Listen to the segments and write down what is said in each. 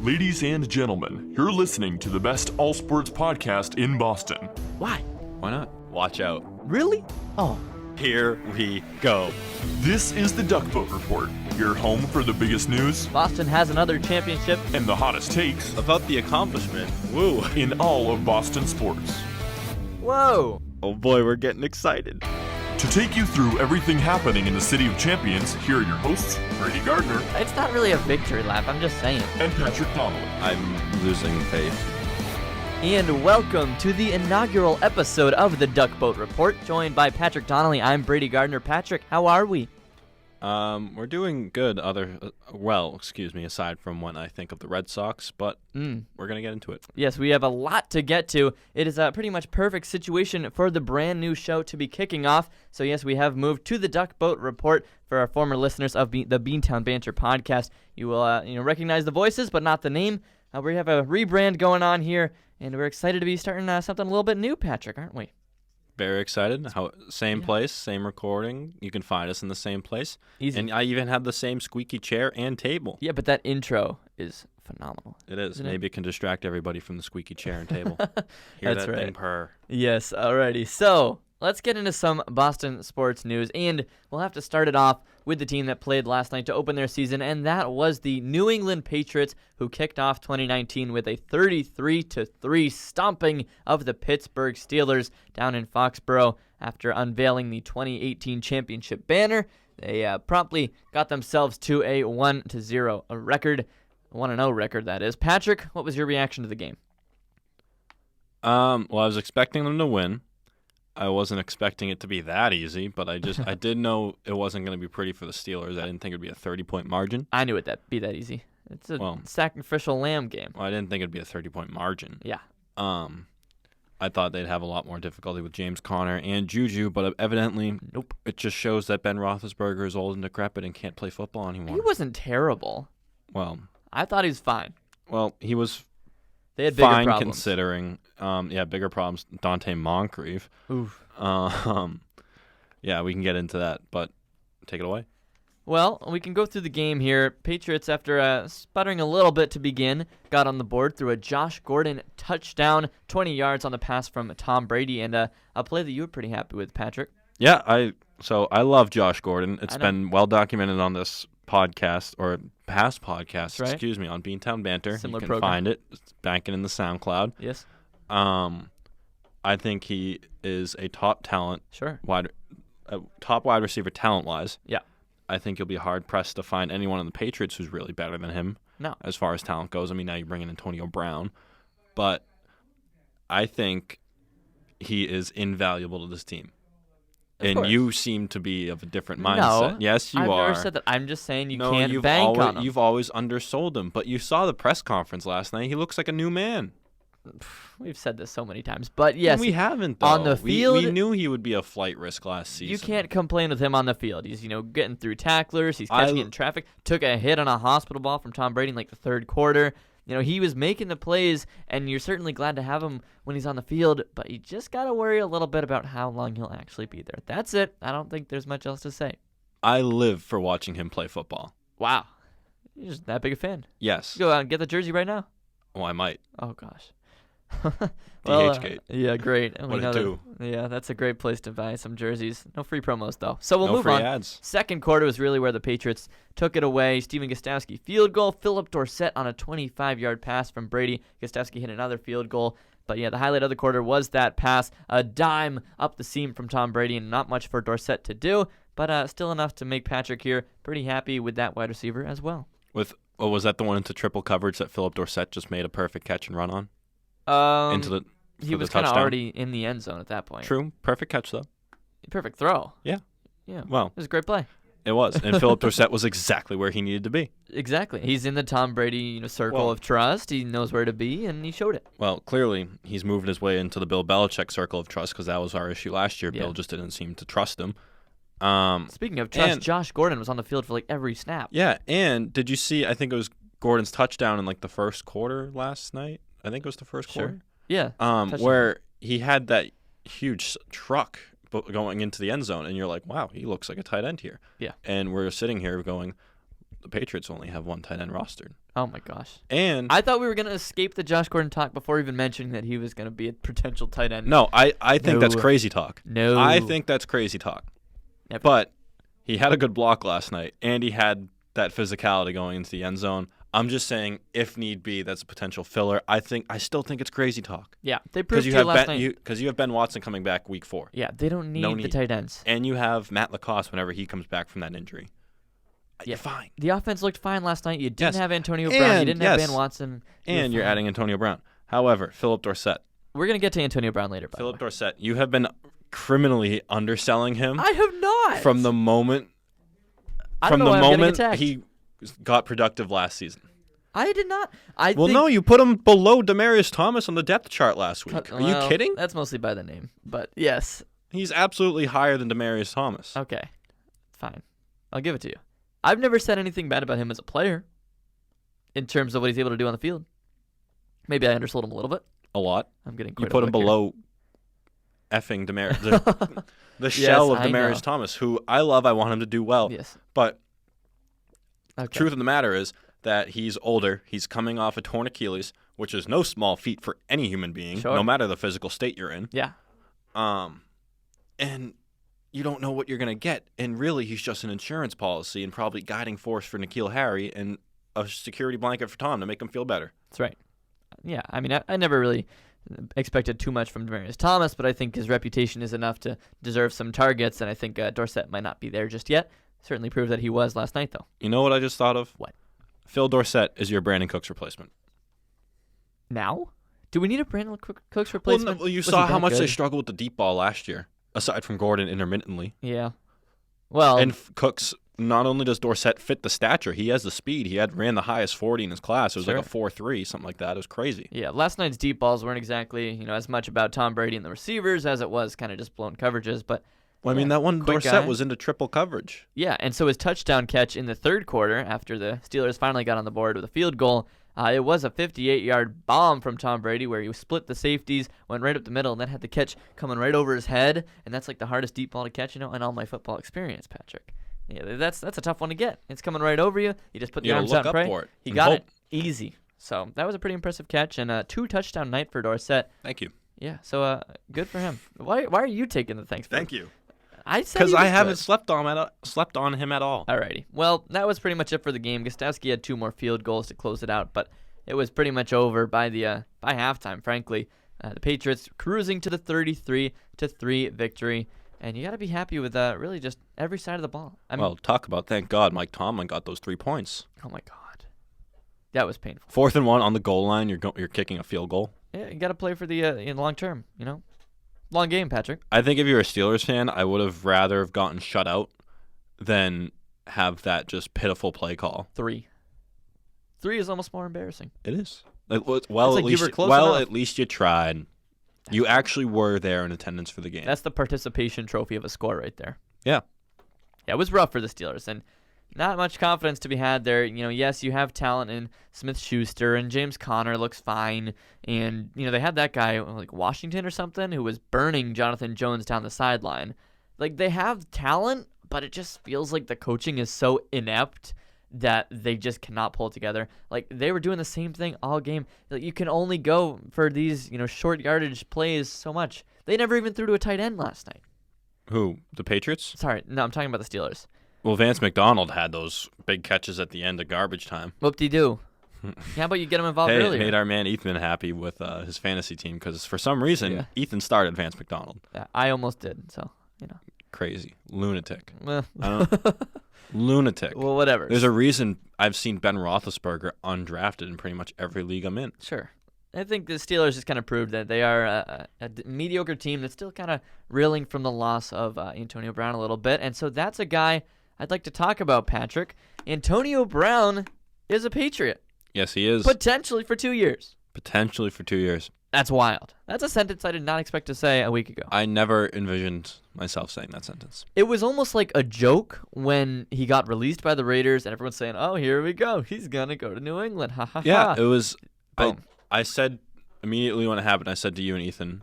Ladies and gentlemen, you're listening to the best all-sports podcast in Boston. Why? Why not? Watch out. Really? Oh. Here we go. This is the Duck Boat Report, your home for the biggest news Boston has another championship and the hottest takes About the accomplishment. Woo. in all of Boston sports. Whoa. Oh boy, we're getting excited. To take you through everything happening in the City of Champions, here are your hosts, Brady Gardner It's not really a victory lap, I'm just saying. and Patrick Donnelly. I'm losing faith. And welcome to the inaugural episode of the Duck Boat Report, joined by Patrick Donnelly. I'm Brady Gardner. Patrick, how are we? We're doing good aside from when I think of the Red Sox, but we're going to get into it. Yes, we have a lot to get to. It is a pretty much perfect situation for the brand new show to be kicking off. So yes, we have moved to the Duck Boat Report. For our former listeners of the Beantown Banter podcast, you will recognize the voices, but not the name. We have a rebrand going on here, and we're excited to be starting something a little bit new, Patrick, aren't we? Very excited. Same place, same recording. You can find us in the same place. Easy. And I even have the same squeaky chair and table. Yeah, but that intro is phenomenal. It is. Isn't Maybe it can distract everybody from the squeaky chair and table. Hear That's that right. thing purr. Yes, alrighty. So let's get into some Boston sports news, and we'll have to start it off with the team that played last night to open their season, and that was the New England Patriots, who kicked off 2019 with a 33-3 stomping of the Pittsburgh Steelers down in Foxborough after unveiling the 2018 championship banner. They promptly got themselves to a 1-0 record, 1-0 record that is. Patrick, what was your reaction to the game? Well, I was expecting them to win. I wasn't expecting it to be that easy, but I did know it wasn't going to be pretty for the Steelers. I didn't think it would be a 30-point margin. I knew it'd be that easy. It's a sacrificial lamb game. Well, I didn't think it'd be a 30-point margin. Yeah. I thought they'd have a lot more difficulty with James Conner and Juju, but evidently, Nope. It just shows that Ben Roethlisberger is old and decrepit and can't play football anymore. He wasn't terrible. Well, I thought he was fine. Well, he was They had bigger fine problems. considering. Bigger problems. Dante Moncrief. Oof. Yeah, we can get into that, but take it away. Well, we can go through the game here. Patriots, after sputtering a little bit to begin, got on the board through a Josh Gordon touchdown, 20 yards on the pass from Tom Brady, and a play that you were pretty happy with, Patrick. Yeah, I love Josh Gordon. It's been well documented on this podcast, or past podcasts, right. on Beantown Banter. Similar you can program. find it. It's banking in the SoundCloud. Yes. I think he is a top talent. Sure. Top wide receiver talent-wise. Yeah. I think you'll be hard-pressed to find anyone on the Patriots who's really better than him. No. As far as talent goes. I mean, now you bring in Antonio Brown. But I think he is invaluable to this team. Of course. You seem to be of a different mindset. No, Yes, you I've are. never said that. I'm just saying No, can't you've bank always, on him. You've always undersold him. But you saw the press conference last night. He looks like a new man. We've said this so many times. But yes, we haven't, though. on the field, we knew he would be a flight risk last season. you can't complain with him on the field. He's, getting through tacklers. He's catching it in traffic. Took a hit on a hospital ball from Tom Brady in the third quarter. He was making the plays, and you're certainly glad to have him when he's on the field, but you just got to worry a little bit about how long he'll actually be there. That's it. I don't think there's much else to say. I live for watching him play football. Wow. You're just that big a fan. Yes. Go out and get the jersey right now. Oh, I might. Oh, gosh. DHgate. Yeah, great. And What'd it do? Yeah, that's a great place to buy some jerseys. No free promos, though. So we'll No move free on. ads. Second quarter was really where the Patriots took it away. Steven Gostkowski field goal. Philip Dorsett on a 25-yard pass from Brady. Gostkowski hit another field goal. But yeah, the highlight of the quarter was that pass. A dime up the seam from Tom Brady, and not much for Dorsett to do. But still enough to make Patrick here pretty happy with that wide receiver as well. Was that the one into triple coverage that Philip Dorsett just made a perfect catch and run on? He was kind of already in the end zone at that point. True. Perfect catch, though. Perfect throw. Yeah. Well, it was a great play. It was. And Philip Dorsett was exactly where he needed to be. Exactly. He's in the Tom Brady circle of trust. He knows where to be, and he showed it. Well, clearly, he's moved his way into the Bill Belichick circle of trust because that was our issue last year. Yeah. Bill just didn't seem to trust him. Speaking of trust, Josh Gordon was on the field for every snap. Yeah, and did you see, I think it was Gordon's touchdown in the first quarter last night? I think it was the first quarter. Yeah. Where he had that huge truck going into the end zone, and you're like, wow, he looks like a tight end here. Yeah. And we're sitting here going, the Patriots only have one tight end rostered. Oh my gosh. And I thought we were gonna escape the Josh Gordon talk before even mentioning that he was gonna be a potential tight end. no, I think that's No. crazy talk. No. I think that's crazy talk. Never. But he had a good block last night, and he had that physicality going into the end zone. I'm just saying, if need be, that's a potential filler. I still think it's crazy talk. Yeah, they proved Because to you last night. you have Ben Watson coming back week 4. Yeah, they don't need No the need. tight ends. And you have Matt Lacoste whenever he comes back from that injury. Yeah. You're fine. The offense looked fine last night. You didn't Yes. have Antonio Brown. You And- didn't have yes. Ben Watson. And you're fine. adding Antonio Brown. However, Philip Dorsett. We're gonna get to Antonio Brown later. By Philip the way. Dorsett, you have been criminally underselling him I have not. from the moment I don't from know the why I'm getting moment attacked. he got productive last season. I did not. I Well, think, no, you put him below Demarius Thomas on the depth chart last week. Are you well, kidding? That's mostly by the name, but yes. He's absolutely higher than Demarius Thomas. Okay, fine. I'll give it to you. I've never said anything bad about him as a player in terms of what he's able to do on the field. Maybe I undersold him a little bit. A lot. I'm getting You quite put a him look here. below effing Demarius. The shell of I know. Demarius Thomas, who I love. I want him to do well. Yes. But Okay. truth of the matter is that he's older. He's coming off a torn Achilles, which is no small feat for any human being, Sure. no matter the physical state you're in. Yeah. And you don't know what you're going to get. And really, he's just an insurance policy and probably guiding force for N'Keal Harry and a security blanket for Tom to make him feel better. That's right. Yeah, I mean, I never really expected too much from Demarius Thomas, but I think his reputation is enough to deserve some targets, and I think Dorsett might not be there just yet. Certainly proved that he was last night, though. You know what I just thought of? What? Phil Dorsett is your Brandon Cooks replacement. Now? Do we need a Brandon Cooks replacement? Well, you Was saw he how that much they good? struggled with the deep ball last year, aside from Gordon intermittently. Yeah. Well, And Cooks, not only does Dorsett fit the stature, he has the speed. He ran the highest 40 in his class. It was like a 4.3, something like that. It was crazy. yeah, last night's deep balls weren't exactly, as much about Tom Brady and the receivers as it was kind of just blown coverages, but Well, I mean, yeah, that one quick Dorsett guy. was into triple coverage. yeah, and so his touchdown catch in the third quarter after the Steelers finally got on the board with a field goal, it was a 58-yard bomb from Tom Brady where he split the safeties, went right up the middle, and then had the catch coming right over his head, and that's like the hardest deep ball to catch, in all my football experience, Patrick. Yeah, that's a tough one to get. It's coming right over you. You just put the You gotta arms look out and up pray. for it He and got hope. it easy. So that was a pretty impressive catch, and a 2-touchdown night for Dorsett. Thank you. Yeah, so good for him. Why are you taking the thanks for Thank you. I said Because he I was haven't good. slept on him at all. Alrighty. Well, that was pretty much it for the game. Gostowski had 2 more field goals to close it out, but it was pretty much over by by halftime, frankly. The Patriots cruising to the 33-3 victory, and you got to be happy with really just every side of the ball. I mean, Well, talk about thank God Mike Tomlin got those 3 points. oh my God, that was painful. 4th and 1 on the goal line. You're kicking a field goal. Yeah, you got to play for the in long term. Long game, Patrick. I think if you're a Steelers fan, I would have rather have gotten shut out than have that just pitiful play call. 3 is almost more embarrassing. It is. Well, It's at like you least were close enough. at least you tried. You actually were there in attendance for the game. That's the participation trophy of a score right there. Yeah. Yeah, it was rough for the Steelers, and not much confidence to be had there. Yes, you have talent in Smith-Schuster, and James Conner looks fine. And, they had that guy, like Washington or something, who was burning Jonathan Jones down the sideline. Like, they have talent, but it just feels like the coaching is so inept that they just cannot pull it together. Like, they were doing the same thing all game. Like, you can only go for these, short yardage plays so much. They never even threw to a tight end last night. Who? The Patriots? Sorry, no, I'm talking about the Steelers. Well, Vance McDonald had those big catches at the end of garbage time. Whoop-de-doo. How about you get him involved Hey, it earlier? made our man Ethan happy with his fantasy team because for some reason Yeah. Ethan started Vance McDonald. Yeah, I almost did, so, Crazy. Lunatic. Well, Lunatic. well, whatever. There's a reason I've seen Ben Roethlisberger undrafted in pretty much every league I'm in. Sure. I think the Steelers just kind of proved that they are a mediocre team that's still kind of reeling from the loss of Antonio Brown a little bit. And so that's a guy I'd like to talk about, Patrick. Antonio Brown is a Patriot. Yes, he is. Potentially for 2 years. Potentially for 2 years. That's wild. That's a sentence I did not expect to say a week ago. I never envisioned myself saying that sentence. It was almost like a joke when he got released by the Raiders and everyone's saying, oh, here we go. He's going to go to New England. Ha, ha, Yeah, ha. it was. Boom. I said immediately when it happened, I said to you and Ethan,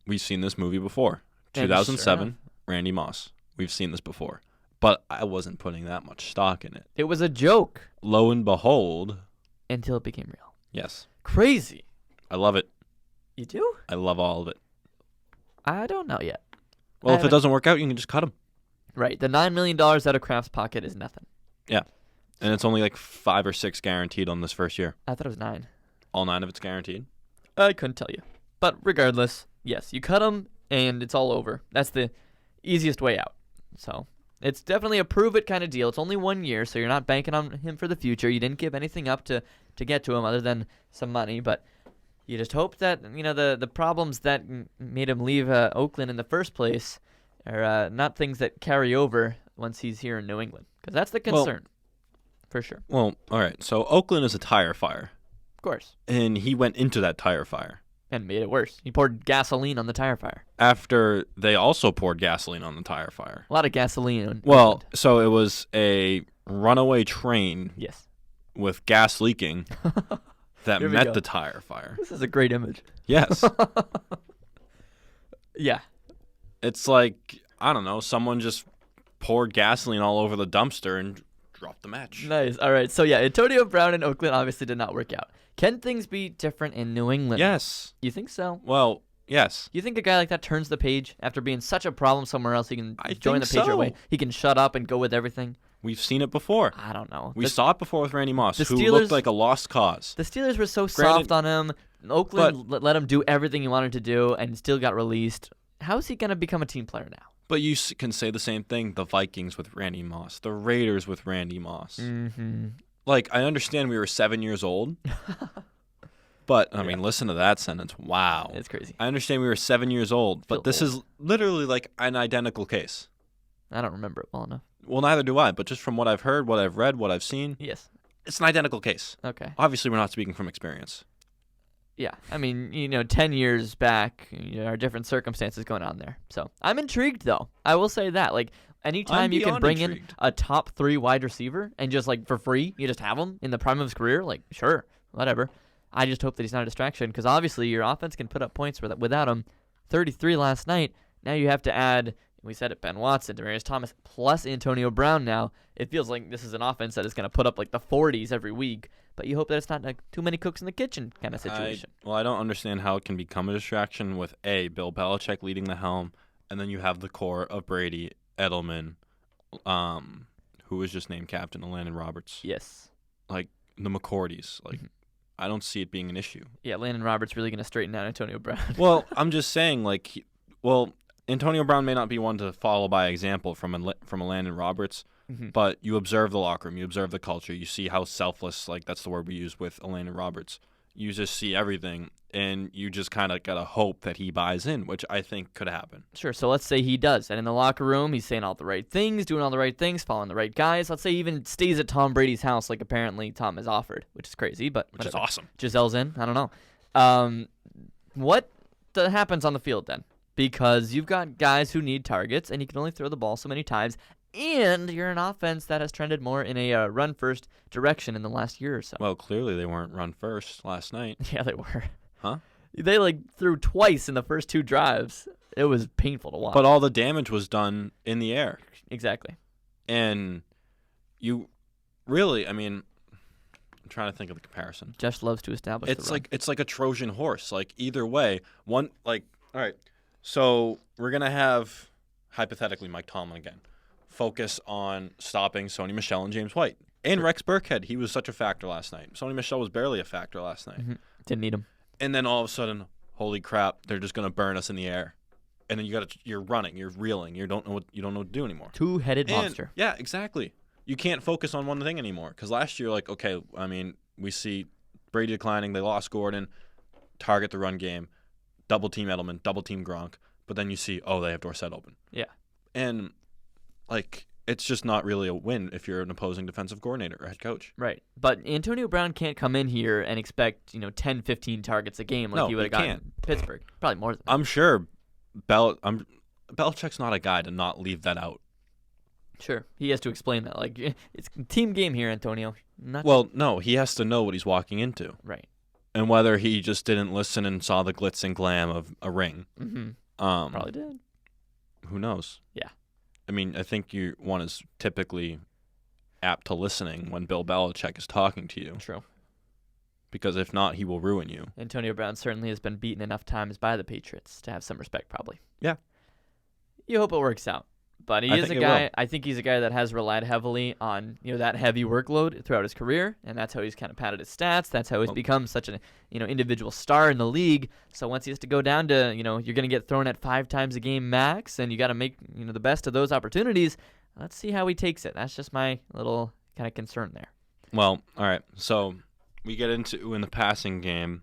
we've seen this movie before. And 2007, sure Randy Moss. We've seen this before. but I wasn't putting that much stock in it. It was a joke Lo and behold, until it became real. yes, Crazy. I love it. You do? I love all of it. I don't know yet. Well, if it doesn't work out, you can just cut him. Right. The $9 million out of Kraft's pocket is nothing. Yeah. And it's only like 5 or 6 guaranteed on this first year. I thought it was 9. All 9 of it's guaranteed? I couldn't tell you. But regardless, yes, you cut him and it's all over. That's the easiest way out. So it's definitely a prove it kind of deal. It's only 1 year, so you're not banking on him for the future. You didn't give anything up to get to him other than some money. But you just hope that, the problems that made him leave Oakland in the first place are not things that carry over once he's here in New England. Because that's the concern, for sure. Well, all right. So Oakland is a tire fire. Of course. And he went into that tire fire. And made it worse. He poured gasoline on the tire fire. After they also poured gasoline on the tire fire. A lot of gasoline. Well, so it was a runaway train yes. with gas leaking that Here we met go. the tire fire. This is a great image. Yes. Yeah. It's like, I don't know, someone just poured gasoline all over the dumpster and dropped the match. Nice. All right. So, yeah, Antonio Brown in Oakland obviously did not work out. Can things be different in New England? Yes. You think so? Well, yes. You think a guy like that turns the page after being such a problem somewhere else? He can join the think Patriot so. way. He can shut up and go with everything. We've seen it before. I don't know. We saw it before with Randy Moss, the who Steelers- looked like a lost cause. The Steelers were so Granted- soft on him. Oakland let him do everything he wanted to do and still got released. How is he going to become a team player now? But you can say the same thing, the Vikings with Randy Moss, the Raiders with Randy Moss. Mm-hmm. Like, I understand we were 7 years old, but, I mean, listen to that sentence. Wow. It's crazy. I understand we were 7 years old, but Feel this is literally like an identical case. I don't remember it well enough. Well, neither do I, but just from what I've heard, what I've read, what I've seen, Yes. it's an identical case. Okay. Obviously, we're not speaking from experience. Yeah. I mean, 10 years back, there are different circumstances going on there. So I'm intrigued, though. I will say that. Like, anytime I'm you can beyond bring intrigued. in a top 3 wide receiver and just, like, for free, you just have him in the prime of his career, like, sure, whatever. I just hope that he's not a distraction because obviously your offense can put up points without him. 33 last night. Now you have to add, we said it, Ben Watson, Demaryius Thomas, plus Antonio Brown now. It feels like this is an offense that is going to put up like the 40s every week, but you hope that it's not like too many cooks in the kitchen kind of situation. I don't understand how it can become a distraction with Bill Belichick leading the helm, and then you have the core of Brady, Edelman, who was just named captain, Landon Roberts. Yes. Like the McCourties. Like, I don't see it being an issue. Yeah, Landon Roberts really going to straighten out Antonio Brown. Well, I'm just saying, like, Antonio Brown may not be one to follow by example from a Landon Roberts, but you observe the locker room, you observe the culture, you see how selfless, like that's the word we use with Landon Roberts. You just see everything, and you just kind of gotta hope that he buys in, which I think could happen. Sure, so let's say he does, and in the locker room, he's saying all the right things, doing all the right things, following the right guys. Let's say he even stays at Tom Brady's house, like apparently Tom has offered, which is crazy, but Which is whatever. awesome. Giselle's in. I don't know. What happens on the field then? Because you've got guys who need targets, and you can only throw the ball so many times, and you're an offense that has trended more in a run-first direction in the last year or so. Well, clearly they weren't run first last night. Yeah, they were. Huh? They threw twice in the first 2 drives. It was painful to watch. But all the damage was done in the air. Exactly. And you really, I mean, I'm trying to think of the comparison. Jeff loves to establish the run. It's like a Trojan horse. Like either way, all right. So we're gonna have hypothetically Mike Tomlin again focus on stopping Sony Michel and James White and Rex Burkhead. He was such a factor last night. Sony Michel was barely a factor last night. Didn't need him. And then all of a sudden, holy crap, they're just gonna burn us in the air. And then you're running, you're reeling, you don't know what to do anymore. Two-headed monster. Yeah, exactly. You can't focus on one thing anymore. Because last year, like, okay, I mean, we see Brady declining, they lost Gordon, target the run game, double team Edelman, double team Gronk, but then you see, they have Dorsett open. Yeah. And like it's just not really a win if you're an opposing defensive coordinator or head coach. Right. But Antonio Brown can't come in here and expect, 10, 15 targets a game like No, he would have he gotten can't. in Pittsburgh. Probably more than that. I'm sure Belichick's not a guy to not leave that out. Sure. He has to explain that. Like, it's a team game here, Antonio. Well, no, he has to know what he's walking into. Right. And whether he just didn't listen and saw the glitz and glam of a ring. Mm-hmm. Probably Probably did. Who knows? Yeah. I mean, I think one is typically apt to listening when Bill Belichick is talking to you. True. Because if not, he will ruin you. Antonio Brown certainly has been beaten enough times by the Patriots to have some respect, probably. Yeah. You hope it works out. But he is a guy, I think he's a guy that has relied heavily on, that heavy workload throughout his career, and that's how he's kind of padded his stats. That's how he's become such an, individual star in the league. So once he has to go down to, you're going to get thrown at 5 times a game max, and you got to make, the best of those opportunities. Let's see how he takes it. That's just my little kind of concern there. Well, all right. So we get into in the passing game,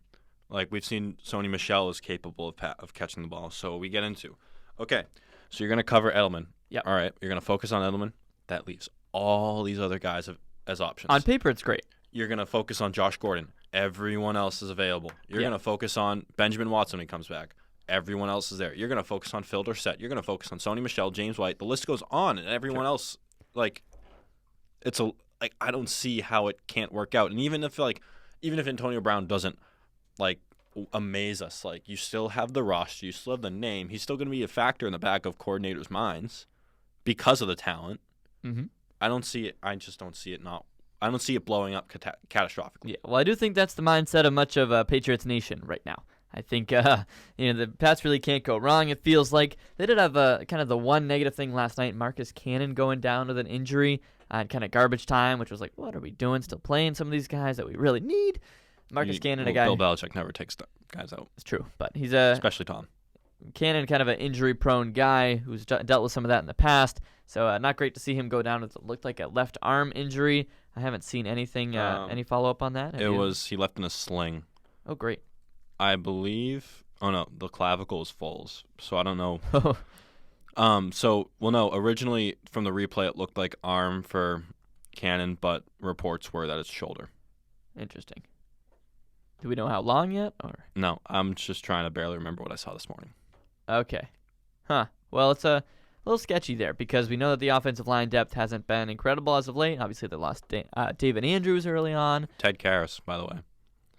like we've seen Sony Michel is capable of catching the ball. So we get into, okay, so you're going to cover Edelman. Yep. All right, you're going to focus on Edelman. That leaves all these other guys as options. On paper, it's great. You're going to focus on Josh Gordon. Everyone else is available. You're going to focus on Benjamin Watson when he comes back. Everyone else is there. You're going to focus on Phil Dorsett. You're going to focus on Sony Michel, James White. The list goes on, and everyone else, I don't see how it can't work out. And even if Antonio Brown doesn't amaze us, you still have the roster, you still have the name. He's still going to be a factor in the back of coordinators' minds because of the talent. Mm-hmm. I don't see it. I just don't see it I don't see it blowing up catastrophically. Yeah, well, I do think that's the mindset of much of Patriots Nation right now. I think the Pats really can't go wrong. It feels like they did have kind of the one negative thing last night. Marcus Cannon going down with an injury and kind of garbage time, which was like, what are we doing? Still playing some of these guys that we really need. Marcus Cannon, a guy. Bill Belichick never takes guys out. It's true, but he's especially Tom. Cannon, kind of an injury-prone guy who's dealt with some of that in the past. So not great to see him go down with what looked like a left arm injury. I haven't seen anything, any follow-up on that. He left in a sling. Oh, great. I believe. Oh no, the clavicle is falls. So I don't know. Originally from the replay it looked like arm for Cannon, but reports were that it's shoulder. Interesting. Do we know how long yet? Or no, I'm just trying to barely remember what I saw this morning. Okay. Huh. Well, it's a little sketchy there because we know that the offensive line depth hasn't been incredible as of late. Obviously, they lost David Andrews early on. Ted Karras, by the way.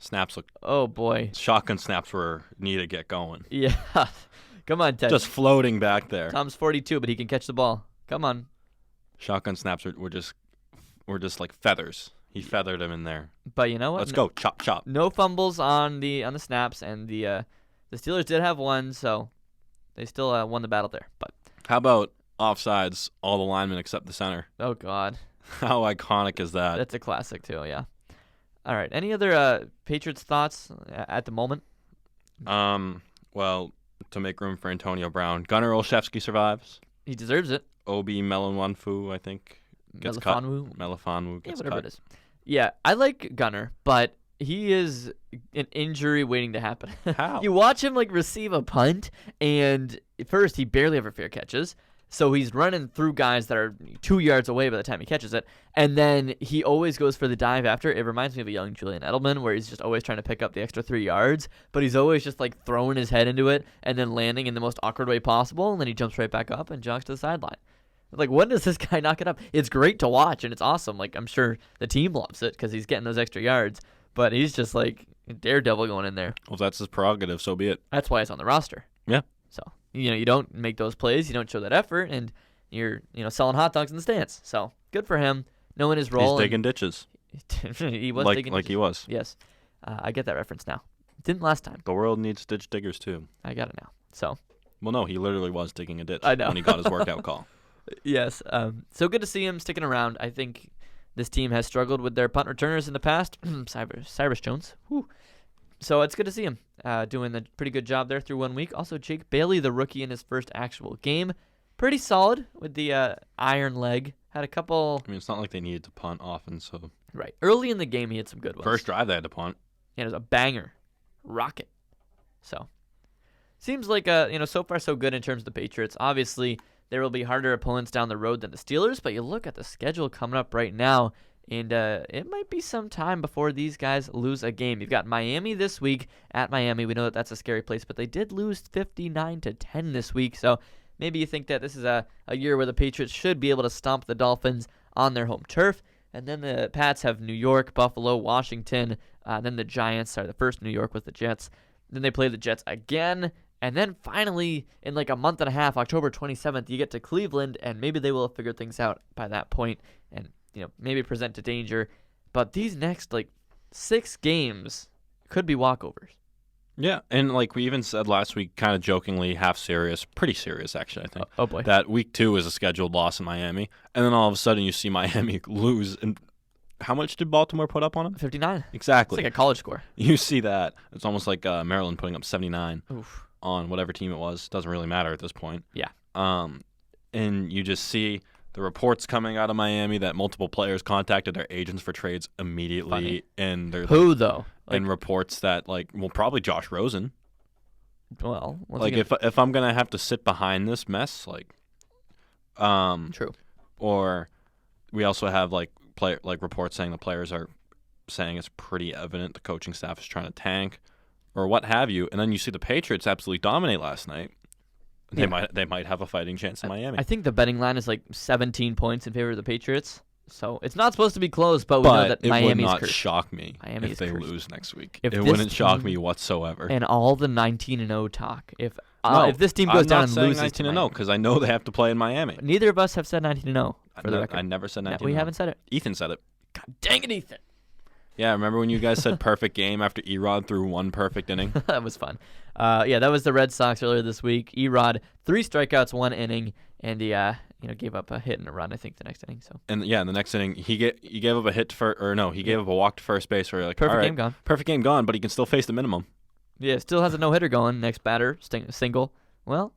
Snaps look. Oh, boy. Shotgun snaps need to get going. Yeah. Come on, Ted. Just floating back there. Tom's 42, but he can catch the ball. Come on. Shotgun snaps were just like feathers. He feathered him in there. But you know what? Let's go. Chop, chop. No fumbles on the snaps, and the Steelers did have one, so they still won the battle there. But how about offsides, all the linemen except the center? Oh, God. How iconic is that? That's a classic, too, yeah. All right. Any other Patriots thoughts at the moment? Well, to make room for Antonio Brown, Gunnar Olszewski survives. He deserves it. Obi Melifonwu, I think, gets cut. Melifonwu gets whatever cut. It is. Yeah, I like Gunnar, but he is an injury waiting to happen. How? You watch him receive a punt, and first he barely ever fair catches. So he's running through guys that are 2 yards away by the time he catches it. And then he always goes for the dive after. It reminds me of a young Julian Edelman where he's just always trying to pick up the extra 3 yards. But he's always just throwing his head into it and then landing in the most awkward way possible. And then he jumps right back up and jogs to the sideline. When does this guy knock it up? It's great to watch and it's awesome. I'm sure the team loves it because he's getting those extra yards. But he's just daredevil going in there. Well, if that's his prerogative, so be it. That's why he's on the roster. Yeah. So, you don't make those plays, you don't show that effort, and you're, selling hot dogs in the stands. So, good for him, knowing his role. He's digging ditches. He was digging ditches. He was. Yes. I get that reference now. Didn't last time. The world needs ditch diggers, too. I got it now. So. Well, no, he literally was digging a ditch I know. when he got his workout call. Yes. So good to see him sticking around. I think this team has struggled with their punt returners in the past. Cyrus Jones. Whew. So it's good to see him doing a pretty good job there through 1 week. Also, Jake Bailey, the rookie in his first actual game. Pretty solid with the iron leg. Had a couple. I mean, it's not like they needed to punt often, so. Right. Early in the game, he had some good ones. First drive, they had to punt. Yeah, it was a banger. Rocket. So, seems like, so far so good in terms of the Patriots. Obviously, there will be harder opponents down the road than the Steelers, but you look at the schedule coming up right now, and it might be some time before these guys lose a game. You've got Miami this week at Miami. We know that that's a scary place, but they did lose 59-10 this week. So maybe you think that this is a year where the Patriots should be able to stomp the Dolphins on their home turf. And then the Pats have New York, Buffalo, Washington. Then the Giants are the first New York with the Jets. Then they play the Jets again And then finally, in like a month and a half, October 27th, you get to Cleveland, and maybe they will have figured things out by that point and, maybe present a danger. But these next, 6 games could be walkovers. Yeah, and like we even said last week, kind of jokingly, half serious, pretty serious actually, I think. Oh boy. That week 2 is a scheduled loss in Miami, and then all of a sudden you see Miami lose. And how much did Baltimore put up on them? 59. Exactly. It's like a college score. You see that. It's almost like Maryland putting up 79 Oof. on whatever team it was. Doesn't really matter at this point. Yeah. And you just see the reports coming out of Miami that multiple players contacted their agents for trades immediately. Funny. And they're Who, though? And reports that, probably Josh Rosen. Well, if I'm going to have to sit behind this mess, True. Or we also have, reports saying the players are saying it's pretty evident the coaching staff is trying to tank or what have you. And then you see the Patriots absolutely dominate last night. They might have a fighting chance in Miami. I think the betting line is 17 points in favor of the Patriots. So it's not supposed to be close, but we know that Miami's it would not cursed. Shock me Miami's if they cursed. lose next week. If it this wouldn't shock team- me whatsoever. And all the 19-0 talk. If this team I'm goes down not and saying loses 19-0 because I know they have to play in Miami. Neither of us have said 19-0 for the record. I never said 19-0. We haven't said it. Ethan said it. God dang it, Ethan. Yeah, remember when you guys said perfect game after Erod threw one perfect inning? That was fun. That was the Red Sox earlier this week. Erod, 3 strikeouts, 1 inning, and he gave up a hit and a run, I think, the next inning. So. And in the next inning, he gave up a hit he gave up a walk to first base. Where you're like, perfect all right, game gone. Perfect game gone, but he can still face the minimum. Yeah, still has a no-hitter going. Next batter, single. Well,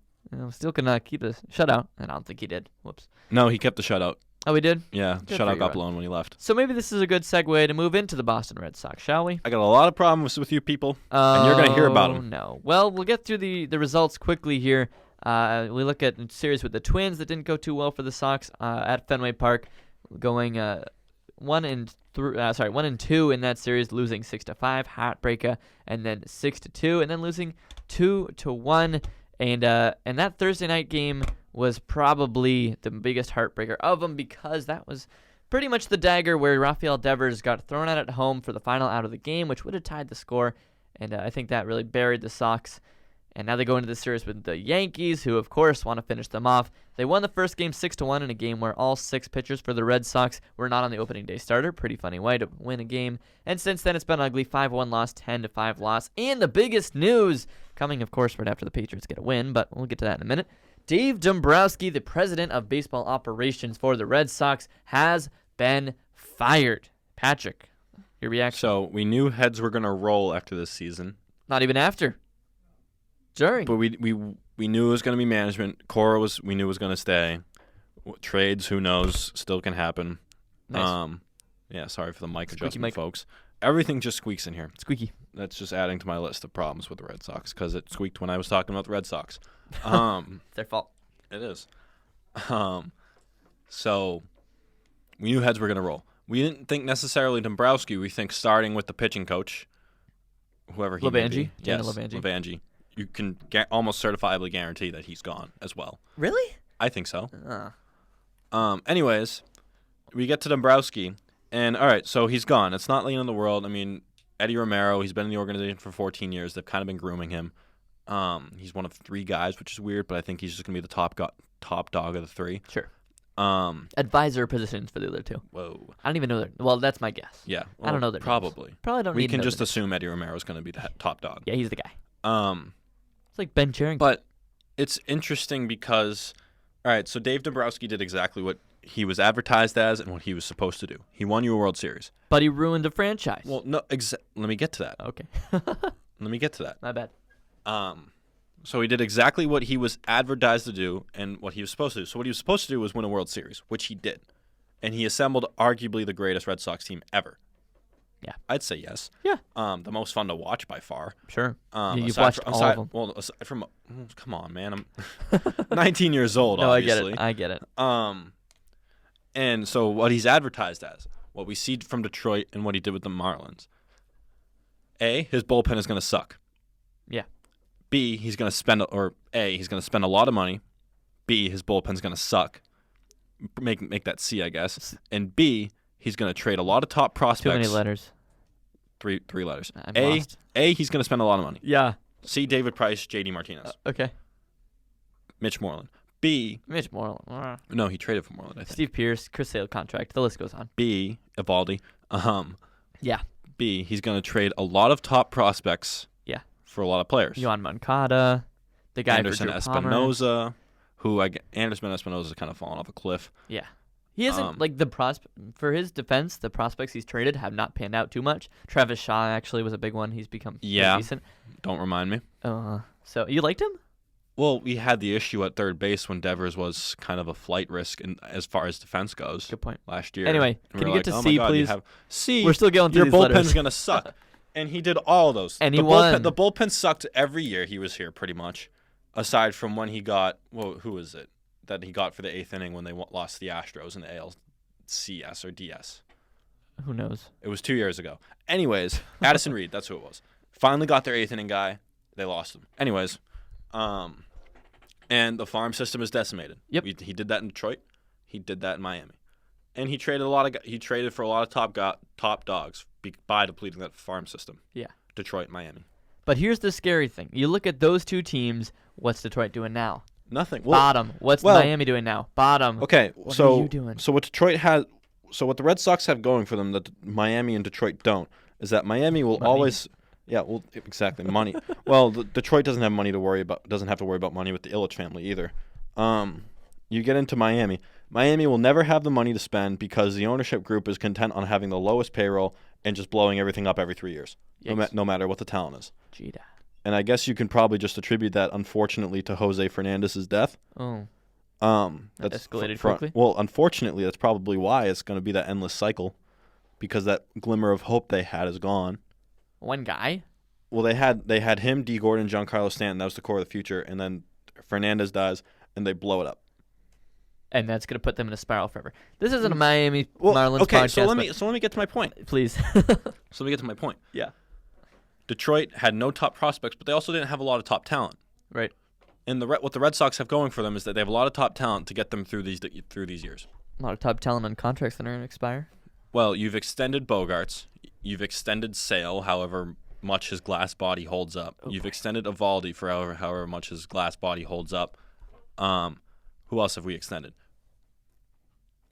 still can keep the shutout, and I don't think he did. Whoops. No, he kept the shutout. Oh, he did? Yeah, Good shutout for got Erod. blown when he left. So maybe this is a good segue to move into the Boston Red Sox, shall we? I got a lot of problems with you people, and you're going to hear about them. No. Well, we'll get through the results quickly here. We look at a series with the Twins that didn't go too well for the Sox at Fenway Park, going 1-2 in that series, losing 6-5, heartbreaker, and then 6-2, and then losing 2-1. And that Thursday night game was probably the biggest heartbreaker of them because that was pretty much the dagger where Rafael Devers got thrown out at home for the final out of the game, which would have tied the score. And I think that really buried the Sox. And now they go into the series with the Yankees, who, of course, want to finish them off. They won the first game 6-1 in a game where all 6 pitchers for the Red Sox were not on the opening day starter. Pretty funny way to win a game. And since then, it's been ugly. 5-1 loss, 10-5 loss. And the biggest news coming, of course, right after the Patriots get a win, but we'll get to that in a minute. Dave Dombrowski, the president of baseball operations for the Red Sox, has been fired. Patrick, your reaction? So we knew heads were going to roll after this season. Not even after. During. But we knew it was going to be management. Cora we knew was going to stay. Trades, who knows, still can happen. Nice. Yeah, sorry for the mic Squeaky adjustment, mic. folks. Everything just squeaks in here. Squeaky. That's just adding to my list of problems with the Red Sox because it squeaked when I was talking about the Red Sox. It's their fault. It is. So we knew heads were going to roll. We didn't think necessarily Dombrowski. We think starting with the pitching coach, whoever he may be. Yes, Levangie. Levangie. You can almost certifiably guarantee that he's gone as well. Really? I think so. Anyways, we get to Dombrowski, and all right, so he's gone. It's not the end of the world. I mean, Eddie Romero, he's been in the organization for 14 years. They've kind of been grooming him. He's one of 3 guys, which is weird, but I think he's just going to be the top dog of the 3. Sure. Advisor positions for the other 2. Whoa. I don't even know their. Well, that's my guess. Yeah. Well, I don't know their probably. names. Probably don't We need to can know just their names. assume Eddie Romero is going to be the top dog. Yeah, he's the guy. It's like Ben Cherington. But it's interesting because, all right, so Dave Dombrowski did exactly what he was advertised as and what he was supposed to do. He won you a World Series. But he ruined the franchise. Well, no, let me get to that. Okay. Let me get to that. My bad. So he did exactly what he was advertised to do and what he was supposed to do. So what he was supposed to do was win a World Series, which he did. And he assembled arguably the greatest Red Sox team ever. Yeah. I'd say yes. Yeah. The most fun to watch by far. Sure. You've Aside watched from, all of them. Well, aside from, come on, man. I'm 19 years old, No, obviously. I get it. And so what he's advertised as, what we see from Detroit and what he did with the Marlins. A, his bullpen is going to suck. Yeah. B, he's going to spend a lot of money. B, his bullpen's going to suck. Make that C, I guess. And B, he's going to trade a lot of top prospects. Too many letters. Three letters. I'm lost. A, he's going to spend a lot of money. Yeah. C, David Price, J.D. Martinez. Okay. Mitch Moreland. B. Mitch Moreland. No, he traded for Moreland, I think. Steve Pierce, Chris Sale contract. The list goes on. B. Evaldi. Yeah. B. He's going to trade a lot of top prospects. Yeah. For a lot of players. Yohan Moncada. The guy Anderson for Drew Palmer. Espinoza. Anderson Espinoza is kind of fallen off a cliff. Yeah. He hasn't, for his defense, the prospects he's traded have not panned out too much. Travis Shaw actually was a big one. He's become pretty decent. Don't remind me. So you liked him? Well, we had the issue at third base when Devers was kind of a flight risk as far as defense goes. Good point. Last year. Anyway, can you get to oh C, my God, please? C. We're still going through your these bullpen's letters. going to suck. And he did all those. And he won. The bullpen sucked every year he was here, pretty much, aside from when he got, who was it, that he got for the 8th inning when they lost the Astros in the ALCS or DS. Who knows? It was 2 years ago. Anyways, Addison Reed, that's who it was. Finally got their 8th inning guy. They lost him. Anyways, and the farm system is decimated. Yep. He did that in Detroit. He did that in Miami. And he traded for a lot of top dogs by depleting that farm system. Yeah. Detroit, Miami. But here's the scary thing. You look at those two teams, what's Detroit doing now? Nothing. Bottom. What's Miami doing now? Bottom. Okay, what are you doing? So what the Red Sox have going for them that Miami and Detroit don't is that Miami will always exactly, money. Well, Detroit doesn't have money to worry about. Doesn't have to worry about money with the Ilitch family either. You get into Miami. Miami will never have the money to spend because the ownership group is content on having the lowest payroll and just blowing everything up every 3 years, no matter what the talent is. Gee. And I guess you can probably just attribute that, unfortunately, to Jose Fernandez's death. Oh. That That's escalated quickly? Well, unfortunately, that's probably why it's going to be that endless cycle, because that glimmer of hope they had is gone. One guy? Well, they had him, D. Gordon, Giancarlo Stanton. That was the core of the future. And then Fernandez dies, and they blow it up. And that's going to put them in a spiral forever. This isn't a Miami Marlins okay, podcast. so let me get to my point. Please. So let me get to my point. Yeah. Detroit had no top prospects, but they also didn't have a lot of top talent. Right. And what the Red Sox have going for them is that they have a lot of top talent to get them through these years. A lot of top talent on contracts that are going to expire. Well, you've extended Bogarts. You've extended Sale, however much his glass body holds up. Okay. You've extended Evaldi for however much his glass body holds up. Who else have we extended?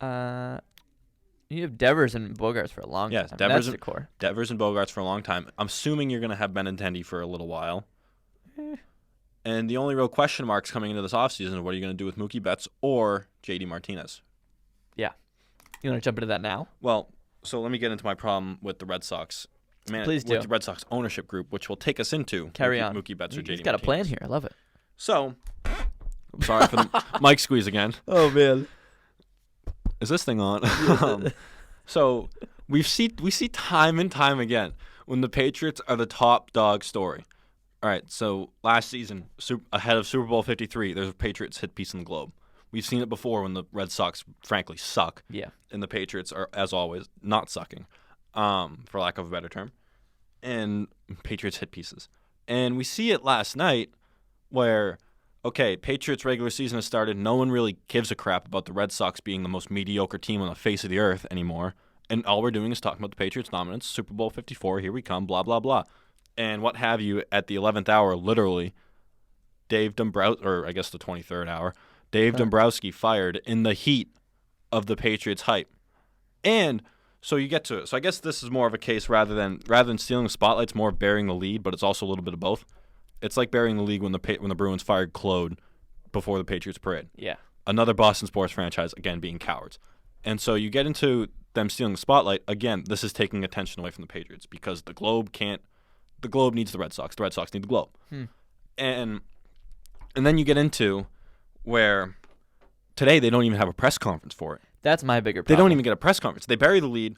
You have Devers and Bogarts for a long time. That's the core. Devers and Bogarts for a long time. I'm assuming you're going to have Benintendi for a little while. And the only real question marks coming into this offseason is what are you going to do with Mookie Betts or J.D. Martinez? Yeah. You want to jump into that now? Well, so let me get into my problem with the Red Sox. Please do. With the Red Sox ownership group, which will take us into Carry on. Mookie Betts or J.D. He's got a plan here. I love it. So, I'm sorry for the mic squeeze again. Oh, man. Is this thing on? So we see time and time again when the Patriots are the top dog story. All right, so last season, ahead of Super Bowl 53, there's a Patriots hit piece in the Globe. We've seen it before when the Red Sox, frankly, suck. Yeah. And the Patriots are, as always, not sucking, for lack of a better term. And Patriots hit pieces. And we see it last night where, okay, Patriots regular season has started. No one really gives a crap about the Red Sox being the most mediocre team on the face of the earth anymore. And all we're doing is talking about the Patriots' dominance, Super Bowl 54, here we come, blah, blah, blah. And what have you at the 11th hour, literally, Dave Dombrowski, or I guess the 23rd hour, Dave Dombrowski fired in the heat of the Patriots' hype. And so you get to it. So I guess this is more of a case rather than stealing the spotlight, it's more of burying the lead, but it's also a little bit of both. It's like burying the league when the Bruins fired Claude before the Patriots parade. Yeah. Another Boston sports franchise, again, being cowards. And so you get into them stealing the spotlight. Again, this is taking attention away from the Patriots because the Globe needs the Red Sox. The Red Sox need the Globe. And then you get into where today they don't even have a press conference for it. That's my bigger problem. They don't even get a press conference. They bury the lead.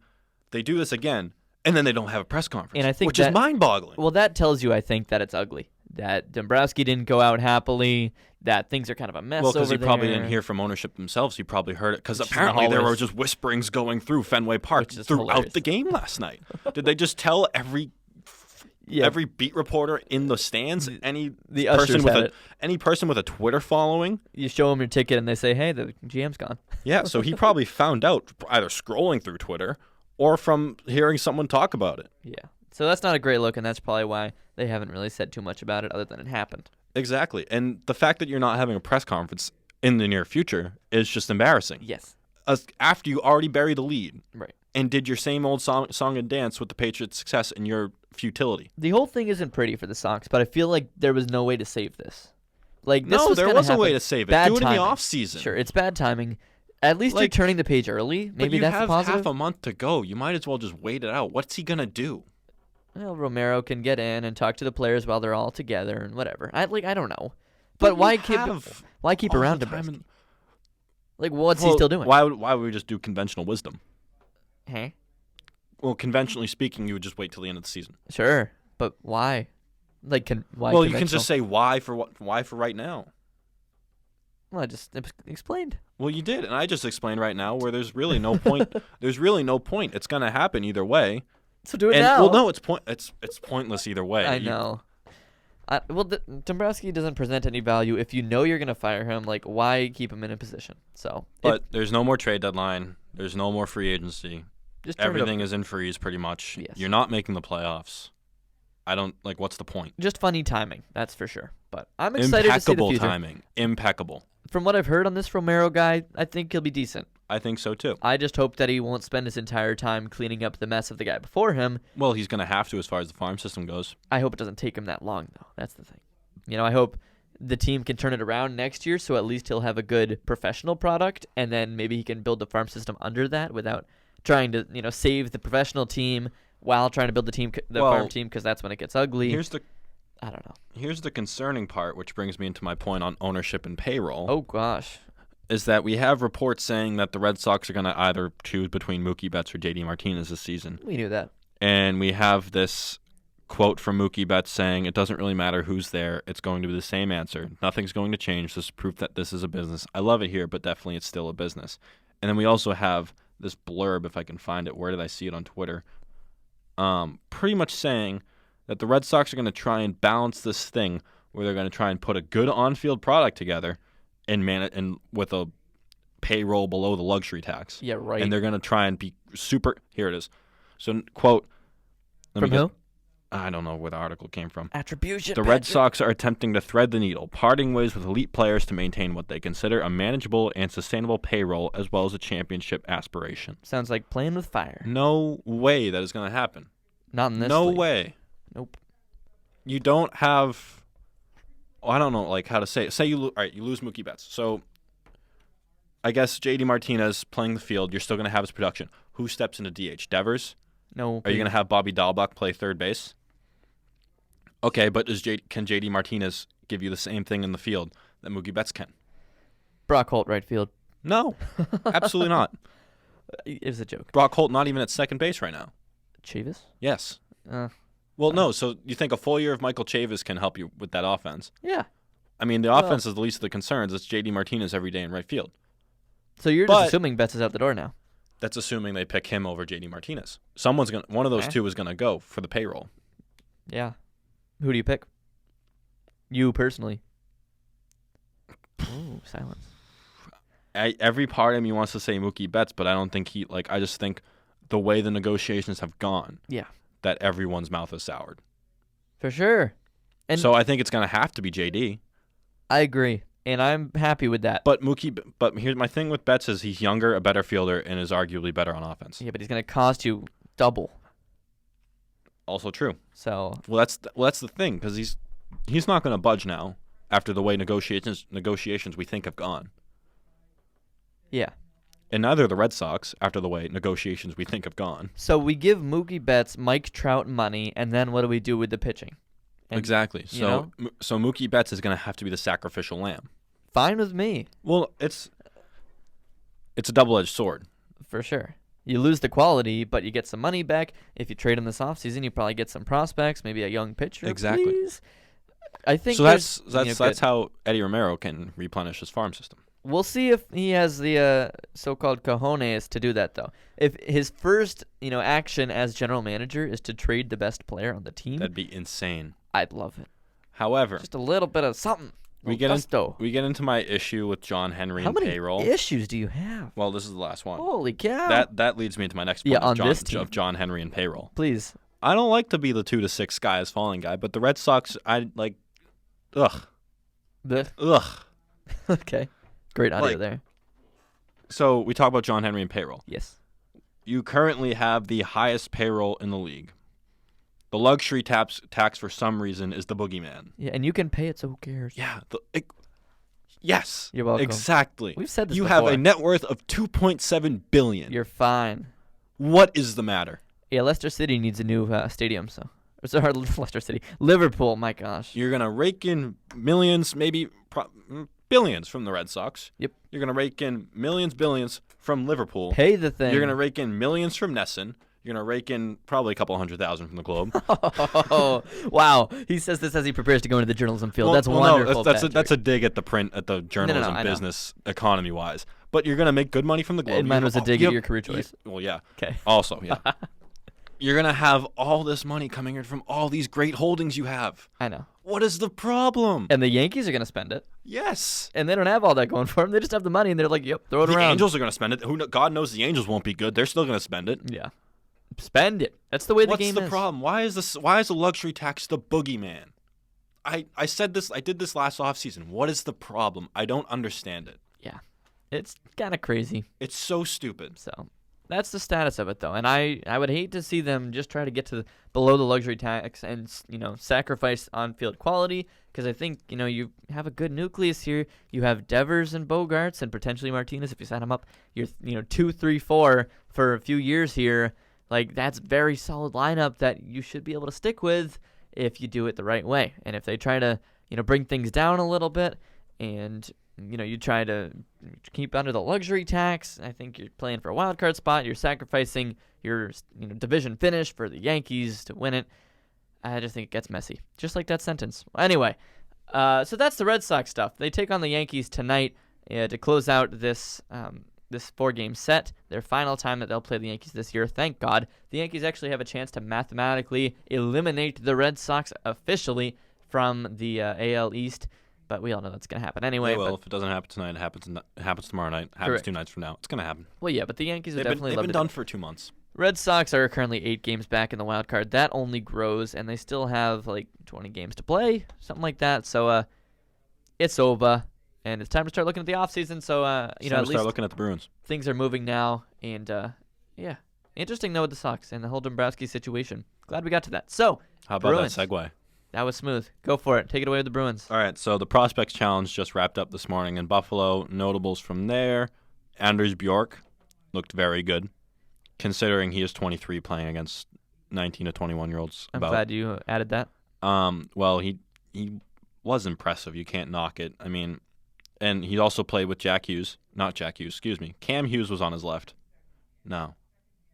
They do this again. And then they don't have a press conference, and I think which is mind-boggling. Well, that tells you, I think, that it's ugly. That Dombrowski didn't go out happily, that things are kind of a mess over there. Well, because he probably didn't hear from ownership themselves. He probably heard it. Because apparently there were just whisperings going through Fenway Park throughout the game last night. Did they just tell every beat reporter in the stands, any person with a Twitter following? You show them your ticket and they say, hey, the GM's gone. Yeah, so he probably found out either scrolling through Twitter or from hearing someone talk about it. Yeah. So that's not a great look, and that's probably why they haven't really said too much about it other than it happened. Exactly. And the fact that you're not having a press conference in the near future is just embarrassing. Yes. After you already buried the lead. Right. And did your same old song and dance with the Patriots' success and your futility. The whole thing isn't pretty for the Sox, but I feel like there was no way to save this. Like this No, there was a happen. way to save it. Bad Do it timing. in the offseason. Sure, it's bad timing. At least you're turning the page early. Maybe that's have positive. half a month to go. You might as well just wait it out. What's he going to do? Well, Romero can get in and talk to the players while they're all together and whatever. I don't know. But why keep around Dombrowski? Like, what's he still doing? Why would we just do conventional wisdom? Huh? Well, conventionally speaking, you would just wait till the end of the season. Sure, but why? Like, why? Well, you can just say why for right now. Well, I just explained. Well, you did, and I just explained right now where there's really no point. There's really no point. It's gonna happen either way. So do it now. Well, no, it's pointless either way. I know. Dombrowski doesn't present any value if you know you're gonna fire him. Like, why keep him in a position? So, but there's no more trade deadline. There's no more free agency. Just everything is in freeze pretty much. Yes. You're not making the playoffs. I don't like. What's the point? Just funny timing, that's for sure. But I'm excited to see the future. Impeccable timing. Impeccable. From what I've heard on this Romero guy, I think he'll be decent. I think so too. I just hope that he won't spend his entire time cleaning up the mess of the guy before him. Well, he's going to have to as far as the farm system goes. I hope it doesn't take him that long, though. That's the thing. I hope the team can turn it around next year, so at least he'll have a good professional product, and then maybe he can build the farm system under that without trying to, save the professional team while trying to build the farm team, because that's when it gets ugly. I don't know. Here's the concerning part, which brings me into my point on ownership and payroll. Oh, gosh. Is that we have reports saying that the Red Sox are going to either choose between Mookie Betts or JD Martinez this season. We knew that. And we have this quote from Mookie Betts saying, it doesn't really matter who's there. It's going to be the same answer. Nothing's going to change. This is proof that this is a business. I love it here, but definitely it's still a business. And then we also have this blurb, if I can find it. Where did I see it on Twitter? Pretty much saying that the Red Sox are going to try and balance this thing where they're going to try and put a good on-field product together and with a payroll below the luxury tax. Yeah, right. And they're going to try and be super. Here it is. So, quote. From who? I don't know where the article came from. Attribution. The Red Sox are attempting to thread the needle, parting ways with elite players to maintain what they consider a manageable and sustainable payroll as well as a championship aspiration. Sounds like playing with fire. No way that is going to happen. Not in this No league. way. Nope. You don't have. I don't know how to say it. Say you lose Mookie Betts. So I guess JD Martinez playing the field, you're still going to have his production. Who steps into DH? Devers? No. Are you going to have Bobby Dahlbach play third base? Okay, but can JD Martinez give you the same thing in the field that Mookie Betts can? Brock Holt, right field. No, absolutely not. It was a joke. Brock Holt not even at second base right now. Chavis? Yes. Well, no. So you think a full year of Michael Chavis can help you with that offense? Yeah. I mean, the offense is the least of the concerns. It's JD Martinez every day in right field. So you're just assuming Betts is out the door now. That's assuming they pick him over JD Martinez. One of those two is gonna go for the payroll. Yeah. Who do you pick? You personally. Ooh, silence. Every part of me wants to say Mookie Betts, but I don't think I just think the way the negotiations have gone. Yeah. That everyone's mouth is soured. For sure. And so I think it's gonna have to be JD. I agree. And I'm happy with that. But here's my thing with Betts is he's younger, a better fielder, and is arguably better on offense. Yeah, but he's going to cost you double. Also true. So that's the thing, because he's not going to budge now after the way negotiations we think have gone. Yeah. And neither the Red Sox after the way negotiations we think have gone. So we give Mookie Betts Mike Trout money, and then what do we do with the pitching? And, exactly. So Mookie Betts is going to have to be the sacrificial lamb. Fine with me. Well, it's a double-edged sword. For sure. You lose the quality, but you get some money back. If you trade him this offseason, you probably get some prospects, maybe a young pitcher. Exactly. Please. I think so. That's how Eddie Romero can replenish his farm system. We'll see if he has the so-called cojones to do that, though. If his first, action as general manager is to trade the best player on the team, that'd be insane. I'd love it. However, just a little bit of something. We get into my issue with John Henry and payroll. How many issues do you have? Well, this is the last one. Holy cow! That leads me into my next point this team. of John Henry and payroll. Please. I don't like to be the 2 to 6 sky is falling guy, but the Red Sox, I like, ugh. Ugh. Okay. Great audio Like, there. So we talk about John Henry and payroll. Yes. You currently have the highest payroll in the league. The luxury tax for some reason is the boogeyman. Yeah, and you can pay it, so who cares? Yeah. Yes. You're welcome. Exactly. We've said this You before. have a net worth of $2.7 billion. You're fine. What is the matter? Yeah, Leicester City needs a new stadium, so. Sorry, Leicester City. Liverpool, my gosh. You're going to rake in millions, maybe billions from the Red Sox. Yep. You're going to rake in millions, billions from Liverpool. Pay the thing. You're going to rake in millions from Nesson. You're going to rake in probably a couple 100,000 from the Globe. Oh, wow. He says this as he prepares to go into the journalism field. That's wonderful. No, that's a dig at the print, at the journalism I know. business economy-wise. But you're going to make good money from the Globe. And mine was a dig at your career choice. Well, yeah. Okay. Also, yeah. You're going to have all this money coming in from all these great holdings you have. I know. What is the problem? And the Yankees are going to spend it. Yes. And they don't have all that going for them. They just have the money, and they're like, yep, throw it The around. Angels are going to spend it. God knows the Angels won't be good. They're still going to spend it. Yeah. Spend it. That's the way the game is. What's the problem? Why is the luxury tax the boogeyman? I said this. I did this last offseason. What is the problem? I don't understand it. Yeah. It's kind of crazy. It's so stupid. So that's the status of it, though. And I would hate to see them just try to get to below the luxury tax and, sacrifice on-field quality, because I think, you have a good nucleus here. You have Devers and Bogarts and potentially Martinez if you sign them up. You're, 2, 3, 4 for a few years here. Like, that's very solid lineup that you should be able to stick with if you do it the right way. And if they try to, bring things down a little bit and, you try to keep under the luxury tax, I think you're playing for a wild card spot. You're sacrificing your, division finish for the Yankees to win it. I just think it gets messy. Just like that sentence. Anyway, so that's the Red Sox stuff. They take on the Yankees tonight to close out this 4-game set, their final time that they'll play the Yankees this year. Thank God. The Yankees actually have a chance to mathematically eliminate the Red Sox officially from the AL East, but we all know that's going to happen anyway. Well, if it doesn't happen tonight, it happens tomorrow night. It happens Correct. 2 nights from now. It's going to happen. Well, yeah, but the Yankees They've been done for 2 months. Red Sox are currently 8 games back in the wild card. That only grows, and they still have like 20 games to play, something like that. So it's over. And it's time to start looking at the offseason. So, at least start looking at the Bruins. Things are moving now. And, yeah. Interesting, though, with the Sox and the whole Dombrowski situation. Glad we got to that. So, how about Bruins. that segue? That was smooth. Go for it. Take it away with the Bruins. All right, so the Prospects Challenge just wrapped up this morning in Buffalo. Notables from there. Anders Bjork looked very good, considering he is 23 playing against 19 to 21-year-olds. I'm glad you added that. Well, he was impressive. You can't knock it. I mean... And he also played with Cam Hughes, Cam Hughes was on his left. No.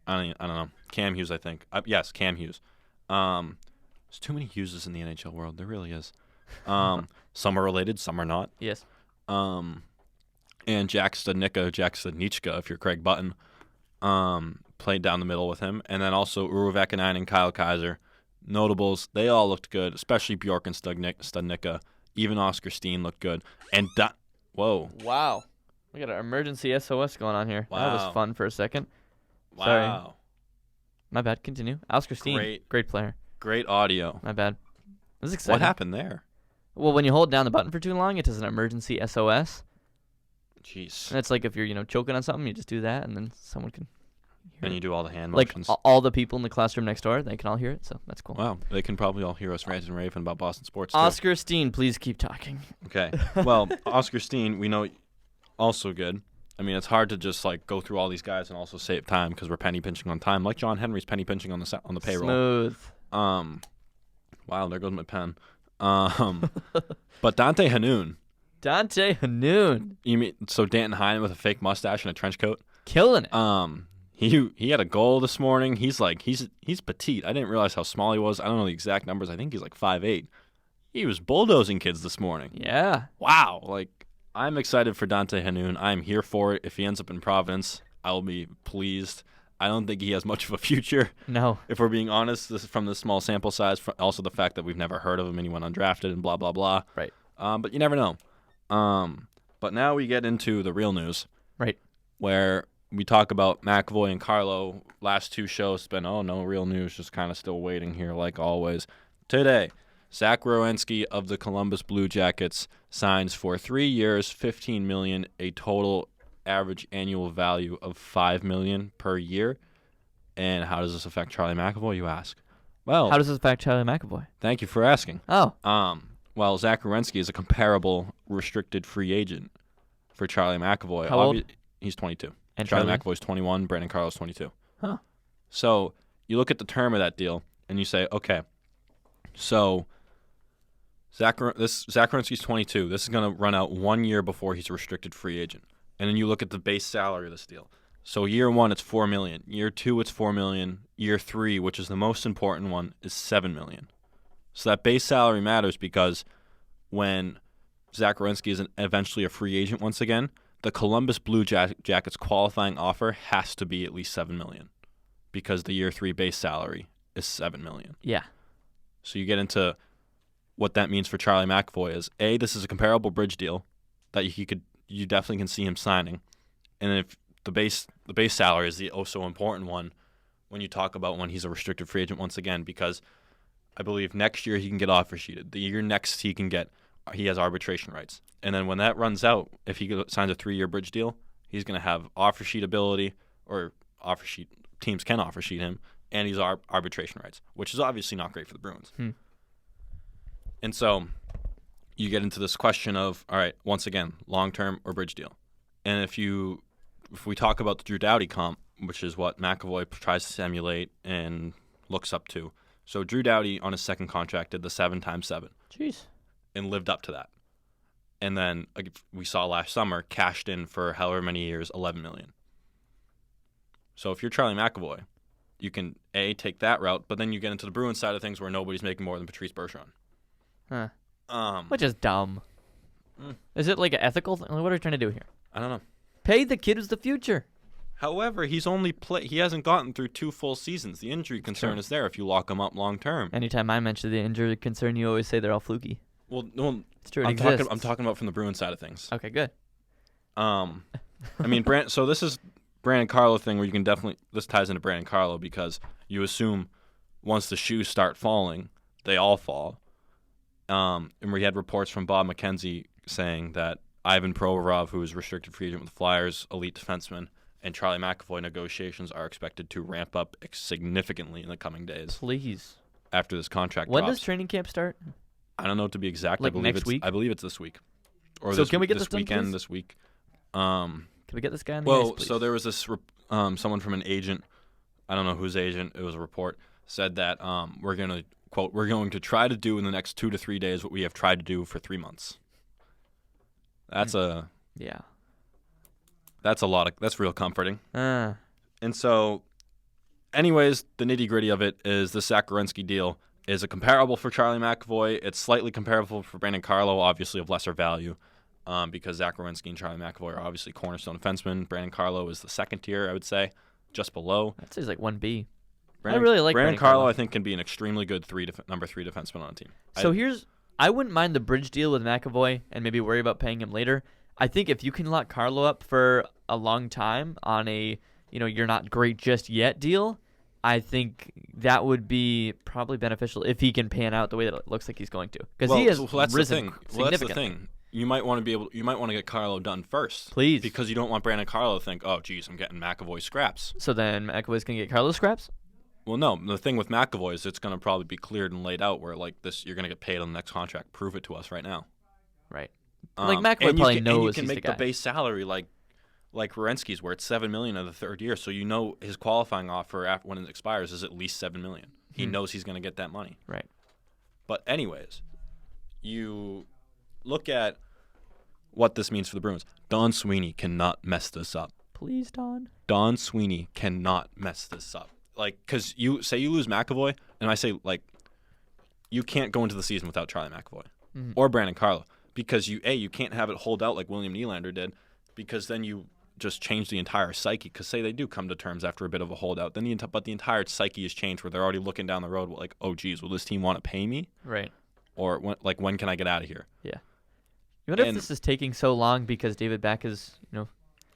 I don't know. Cam Hughes, I think. Yes, Cam Hughes. There's too many Hugheses in the NHL world. There really is. Some are related, some are not. Yes. And Jack Studnicka, if you're Craig Button, played down the middle with him. And then also Uru Vakanainen and Kyle Kaiser. Notables, they all looked good, especially Bjork and Studnicka. Even Oscar Steen looked good. And whoa. Wow. We got an emergency SOS going on here. Wow. That was fun for a second. Wow. Sorry. My bad. Continue. Oscar Steen. Great player. Great audio. My bad. This is exciting. What happened there? Well, when you hold down the button for too long, it does an emergency SOS. Jeez. And it's like if you're, choking on something, you just do that, and then someone can hear And it. you do all the hand like motions. all the people in the classroom next door, they can all hear it, so that's cool. Wow. They can probably all hear us rant and raving about Boston sports, too. Oscar Steen, please keep talking. Okay. Well, Oscar Steen, we know, also good. I mean, it's hard to just go through all these guys and also save time because we're penny pinching on time, like John Henry's penny pinching on the payroll. Smooth. Wow, there goes my pen. But Dante Hanoun. Dante Hanoun. You mean so Danton Heinen with a fake mustache and a trench coat? Killing it. He had a goal this morning. He's petite. I didn't realize how small he was. I don't know the exact numbers. I think he's 5'8". He was bulldozing kids this morning. Yeah. Wow. I'm excited for Dante Hanoun. I'm here for it. If he ends up in Providence, I'll be pleased. I don't think he has much of a future. No. If we're being honest, from the small sample size, also the fact that we've never heard of him and he went undrafted and blah, blah, blah. Right. But you never know. But now we get into the real news. Right. Where we talk about McAvoy and Carlo. Last two shows been, no real news, just kind of still waiting here like always. Today, Zach Werenski of the Columbus Blue Jackets signs for 3 years, $15 million, a total average annual value of $5 million per year. And how does this affect Charlie McAvoy, you ask? Well, How does this affect Charlie McAvoy? thank you for asking. Oh. Well, Zach Werenski is a comparable restricted free agent for Charlie McAvoy. How old? He's 22. And Charlie Charlie? McAvoy's 21. Brandon Carlo's 22. Huh. So you look at the term of that deal, and you say, okay, so Zach Werenski's 22. This is going to run out 1 year before he's a restricted free agent. And then you look at the base salary of this deal. So year one, it's $4 million. Year two, it's $4 million. Year three, which is the most important one, is $7 million. So that base salary matters because when Zach Werenski is eventually a free agent once again, the Columbus Blue Jackets qualifying offer has to be at least $7 million because the year three base salary is $7 million. Yeah. So you get into what that means for Charlie McAvoy is, A, this is a comparable bridge deal that you definitely can see him signing. And if the base salary is the so important one when you talk about when he's a restricted free agent once again, because I believe next year he can get offer sheeted. The year next he has arbitration rights. And then when that runs out, if he signs a 3-year bridge deal, he's going to have offer sheet ability, or offer sheet teams can offer sheet him, and he's arbitration rights, which is obviously not great for the Bruins. And so you get into this question of, all right, once again, long-term or bridge deal. And if we talk about the Drew Doughty comp, which is what McAvoy tries to emulate and looks up to. So Drew Doughty on his second contract did the 7x7. Jeez. And lived up to that. And then we saw last summer cashed in for however many years, $11 million. So if you're Charlie McAvoy, you can take that route, but then you get into the Bruins side of things where nobody's making more than Patrice Bergeron. Huh. Which is dumb. Is it like an ethical thing? What are you trying to do here? I don't know. Pay the kid who's the future. However, he hasn't gotten through 2 full seasons. The injury concern is there if you lock him up long term. Anytime I mention the injury concern, you always say they're all fluky. Well, It's true. I'm talking about from the Bruins side of things. Okay, good. I mean, so this is Brandon Carlo thing where you can definitely, this ties into Brandon Carlo because you assume once the shoes start falling, they all fall. And we had reports from Bob McKenzie saying that Ivan Provorov, who is restricted free agent with the Flyers, elite defenseman, and Charlie McAvoy negotiations are expected to ramp up significantly in the coming days. Please. After this contract When drops. does training camp start? I don't know to be exact. Like next week? I believe it's this week. Or So can we get this done, weekend, please? this week. Can we get this guy on the ice, please? So there was this someone from an agent, I don't know whose agent, it was a report, said that we're going to, quote, we're going to try to do in the next 2 to 3 days what we have tried to do for 3 months. That's that's real comforting. And so, anyways, the nitty-gritty of it is the Zach Werenski deal is a comparable for Charlie McAvoy. It's slightly comparable for Brandon Carlo, obviously of lesser value, because Zach Werenski and Charlie McAvoy are obviously cornerstone defensemen. Brandon Carlo is the second tier, I would say, just below. That says like 1B. I really like Brandon Carlo. I think can be an extremely good number 3 defenseman on a team. So I wouldn't mind the bridge deal with McAvoy and maybe worry about paying him later. I think if you can lock Carlo up for a long time on a, you're not great just yet deal, I think that would be probably beneficial if he can pan out the way that it looks like he's going to. Because he has risen significantly. That's the thing. You might want to get Carlo done first. Please. Because you don't want Brandon Carlo to think, oh, geez, I'm getting McAvoy scraps. So then McAvoy's going to get Carlo scraps? Well, no. The thing with McAvoy is it's going to probably be cleared and laid out where, like, this, you're going to get paid on the next contract. Prove it to us right now. Right. Like McAvoy probably knows and you can make the base salary like Werenski's, where it's $7 million in the third year. So his qualifying offer when it expires is at least $7 million. He knows he's going to get that money. Right. But anyways, you look at what this means for the Bruins. Don Sweeney cannot mess this up. Please, Don. Don Sweeney cannot mess this up. Like, because you lose McAvoy, and I say, like, you can't go into the season without Charlie McAvoy or Brandon Carlo. Because you can't have it hold out like William Nylander did, because then you just change the entire psyche. Because say they do come to terms after a bit of a holdout, then the entire psyche is changed where they're already looking down the road like, oh geez, will this team want to pay me? Right. Or when can I get out of here? Yeah. You wonder if this is taking so long because David Back is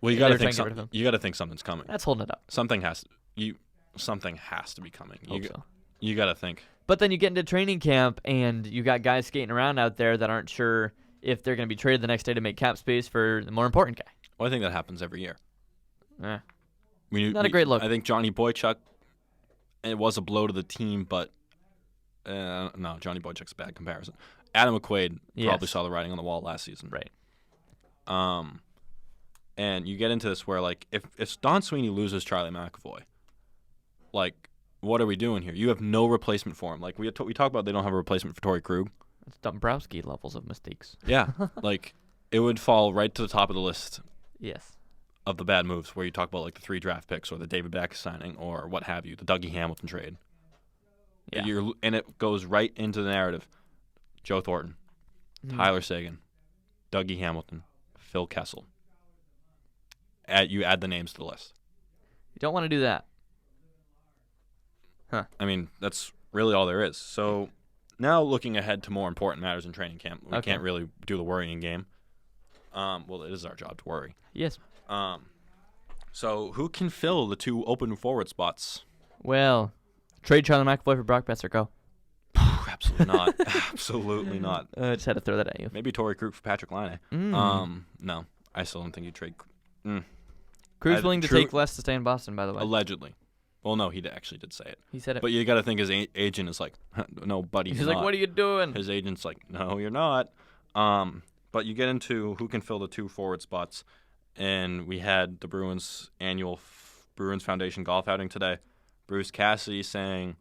Well, you They got were to think trying to get rid of him. you got to think something's coming. That's holding it up. Something has to be coming. Hope so. You got to think. But then you get into training camp, and you got guys skating around out there that aren't sure if they're going to be traded the next day to make cap space for the more important guy. Well, I think that happens every year. Not a great look. I think Johnny Boychuk, it was a blow to the team, but no, Johnny Boychuk's a bad comparison. Adam McQuaid probably saw the writing on the wall last season. Right. And you get into this where, like, if Don Sweeney loses Charlie McAvoy, like, what are we doing here? You have no replacement for him. Like, we talk about they don't have a replacement for Torrey Krug. It's Dombrowski levels of mistakes. Yeah. Like, it would fall right to the top of the list Yes. of the bad moves where you talk about, like, the 3 draft picks or the David Backes signing or what have you, the Dougie Hamilton trade. Yeah. And it goes right into the narrative. Joe Thornton, Tyler Seguin, Dougie Hamilton, Phil Kessel. You add the names to the list. You don't want to do that. Huh. I mean, that's really all there is. So now looking ahead to more important matters in training camp, we can't really do the worrying game. Well, it is our job to worry. Yes. So who can fill the 2 open forward spots? Well, trade Charlie McAvoy for Brock Besser. Go. Absolutely not. Absolutely not. Just had to throw that at you. Maybe Torrey Krug for Patrick Laine. No, I still don't think you trade. Krug's willing to take less to stay in Boston, by the way. Allegedly. Well, no, he actually did say it. He said it. But you got to think his agent is like, no, buddy. He's like, what are you doing? His agent's like, no, you're not. But you get into who can fill the 2 forward spots. And we had the Bruins annual Bruins Foundation golf outing today. Bruce Cassidy saying,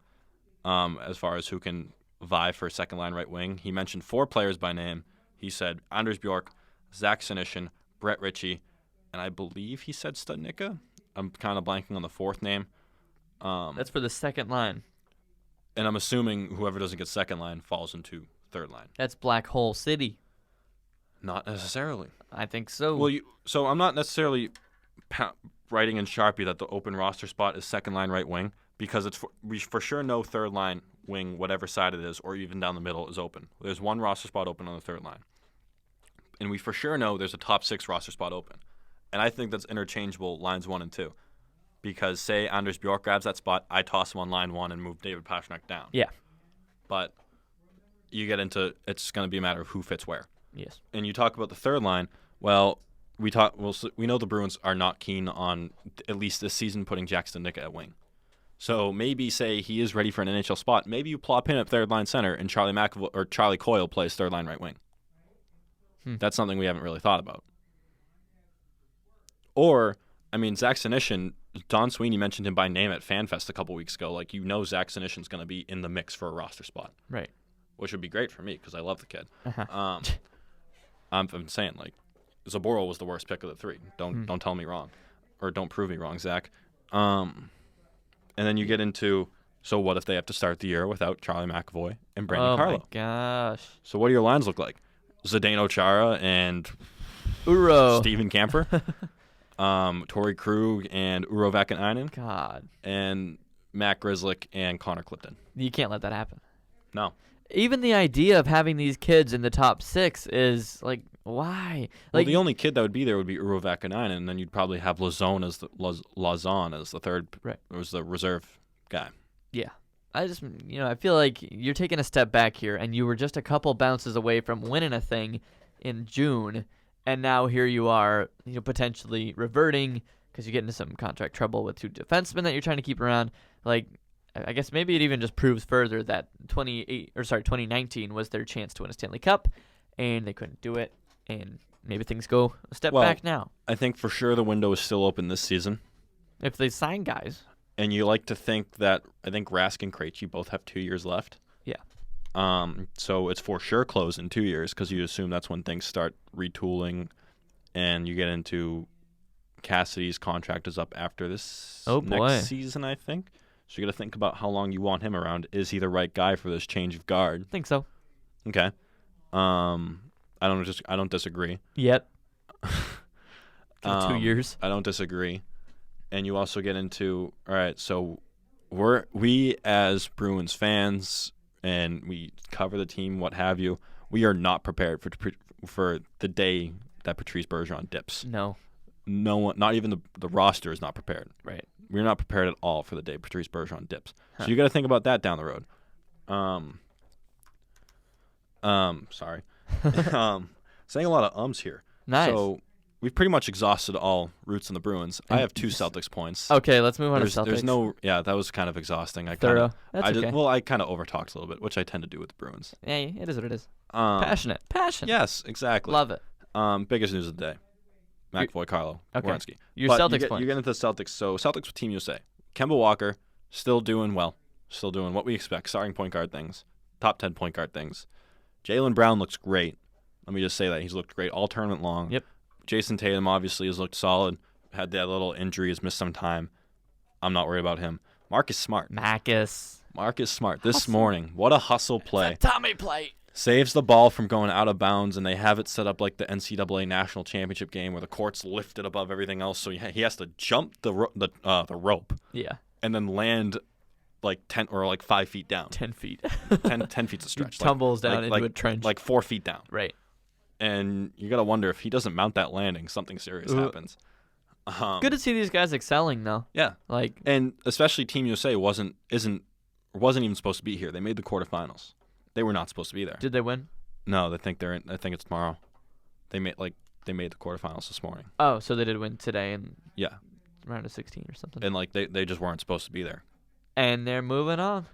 as far as who can vie for second line right wing, he mentioned 4 players by name. He said Anders Bjork, Zach Senyshyn, Brett Ritchie, and I believe he said Studnicka. I'm kind of blanking on the 4th name. That's for the second line. And I'm assuming whoever doesn't get second line falls into third line. That's Black Hole City. Not necessarily. I think so. Well, so I'm not necessarily writing in Sharpie that the open roster spot is second line right wing because we for sure know third line wing, whatever side it is, or even down the middle is open. There's 1 roster spot open on the third line. And we for sure know there's a top 6 roster spot open. And I think that's interchangeable lines 1 and 2. Because say Anders Bjork grabs that spot, I toss him on line 1 and move David Pastrnak down. Yeah. But you get into it's going to be a matter of who fits where. Yes. And you talk about the third line. Well, we know the Bruins are not keen on at least this season putting Jack Studnicka at wing. So maybe say he is ready for an NHL spot. Maybe you plop him at third line center and Charlie McAvoy or Charlie Coyle plays third line right wing. That's something we haven't really thought about. Or, I mean, Zach Senyshyn, Don Sweeney mentioned him by name at FanFest a couple weeks ago. Like, Zach Senyshyn's going to be in the mix for a roster spot. Right. Which would be great for me because I love the kid. I'm saying, like, Zaboral was the worst pick of the 3. Don't tell me wrong. Or don't prove me wrong, Zach. And then you get into, so what if they have to start the year without Charlie McAvoy and Brandon Carlo? Oh, my gosh. So what do your lines look like? Zdeno Chara and Uro. Steven Camper? Torrey Krug and Uro Vakanainen? God. And Matt Grzelcyk and Connor Clifton. You can't let that happen. No. Even the idea of having these kids in the top 6 is, like, why? Well, the only kid that would be there would be Uro Vakanainen, and then you'd probably have Lauzon as the third, right, was the reserve guy. Yeah. I just, I feel like you're taking a step back here, and you were just a couple bounces away from winning a thing in June, and now here you are, potentially reverting because you get into some contract trouble with 2 defensemen that you're trying to keep around. Like, I guess maybe it even just proves further that 2019 was their chance to win a Stanley Cup, and they couldn't do it, and maybe things go a step back now. I think for sure the window is still open this season. If they sign guys. And you like to think that, I think Rask and Krejci both have 2 years left. Yeah. So it's for sure closed in 2 years because you assume that's when things start retooling and you get into Cassidy's contract is up after this next season, I think. So you got to think about how long you want him around. Is he the right guy for this change of guard? I think so. Okay. I don't disagree. Yet. 2 years. I don't disagree. And you also get into, all right, so we as Bruins fans, and we cover the team, what have you, we are not prepared for the day that Patrice Bergeron dips. No. no one, not even the roster, is not prepared. Right. We're not prepared at all for the day Patrice Bergeron dips. So you got to think about that down the road. Sorry. Saying a lot of ums here. Nice. So we've pretty much exhausted all routes in the Bruins. I have 2 Celtics points. Okay, let's move on to Celtics. There's no, that was kind of exhausting. Thorough. That's okay. I kind of overtalked a little bit, which I tend to do with the Bruins. Yeah, it is what it is. Passionate. Yes, exactly. Love it. Biggest news of the day. McAvoy, Carlo, Werenski. Your But Celtics you get into the Celtics. So Celtics with Team USA. Kemba Walker, still doing well. Still doing what we expect. Starting point guard things. Top 10 point guard things. Jaylen Brown looks great. Let me just say that. He's looked great all tournament long. Yep. Jason Tatum obviously has looked solid. Had that little injury, has missed some time. I'm not worried about him. Marcus Smart. Marcus Smart. This morning, what a hustle play. It's a Tommy play. Saves the ball from going out of bounds, and they have it set up like the NCAA National Championship game where the court's lifted above everything else, so he has to jump the rope. Yeah. And then land like 10 or like 5 feet down. 10 feet. 10 feet's a stretch. He tumbles down into a trench. Like 4 feet down. Right. And you got to wonder if he doesn't mount that landing, something serious happens. Good to see these guys excelling, though. Yeah. Like, and especially Team USA wasn't even supposed to be here. They made the quarterfinals. They were not supposed to be there. Did they win? No, I think it's tomorrow. They made the quarterfinals this morning. Oh, so they did win today and yeah, round of 16 or something. And like they just weren't supposed to be there. And they're moving on.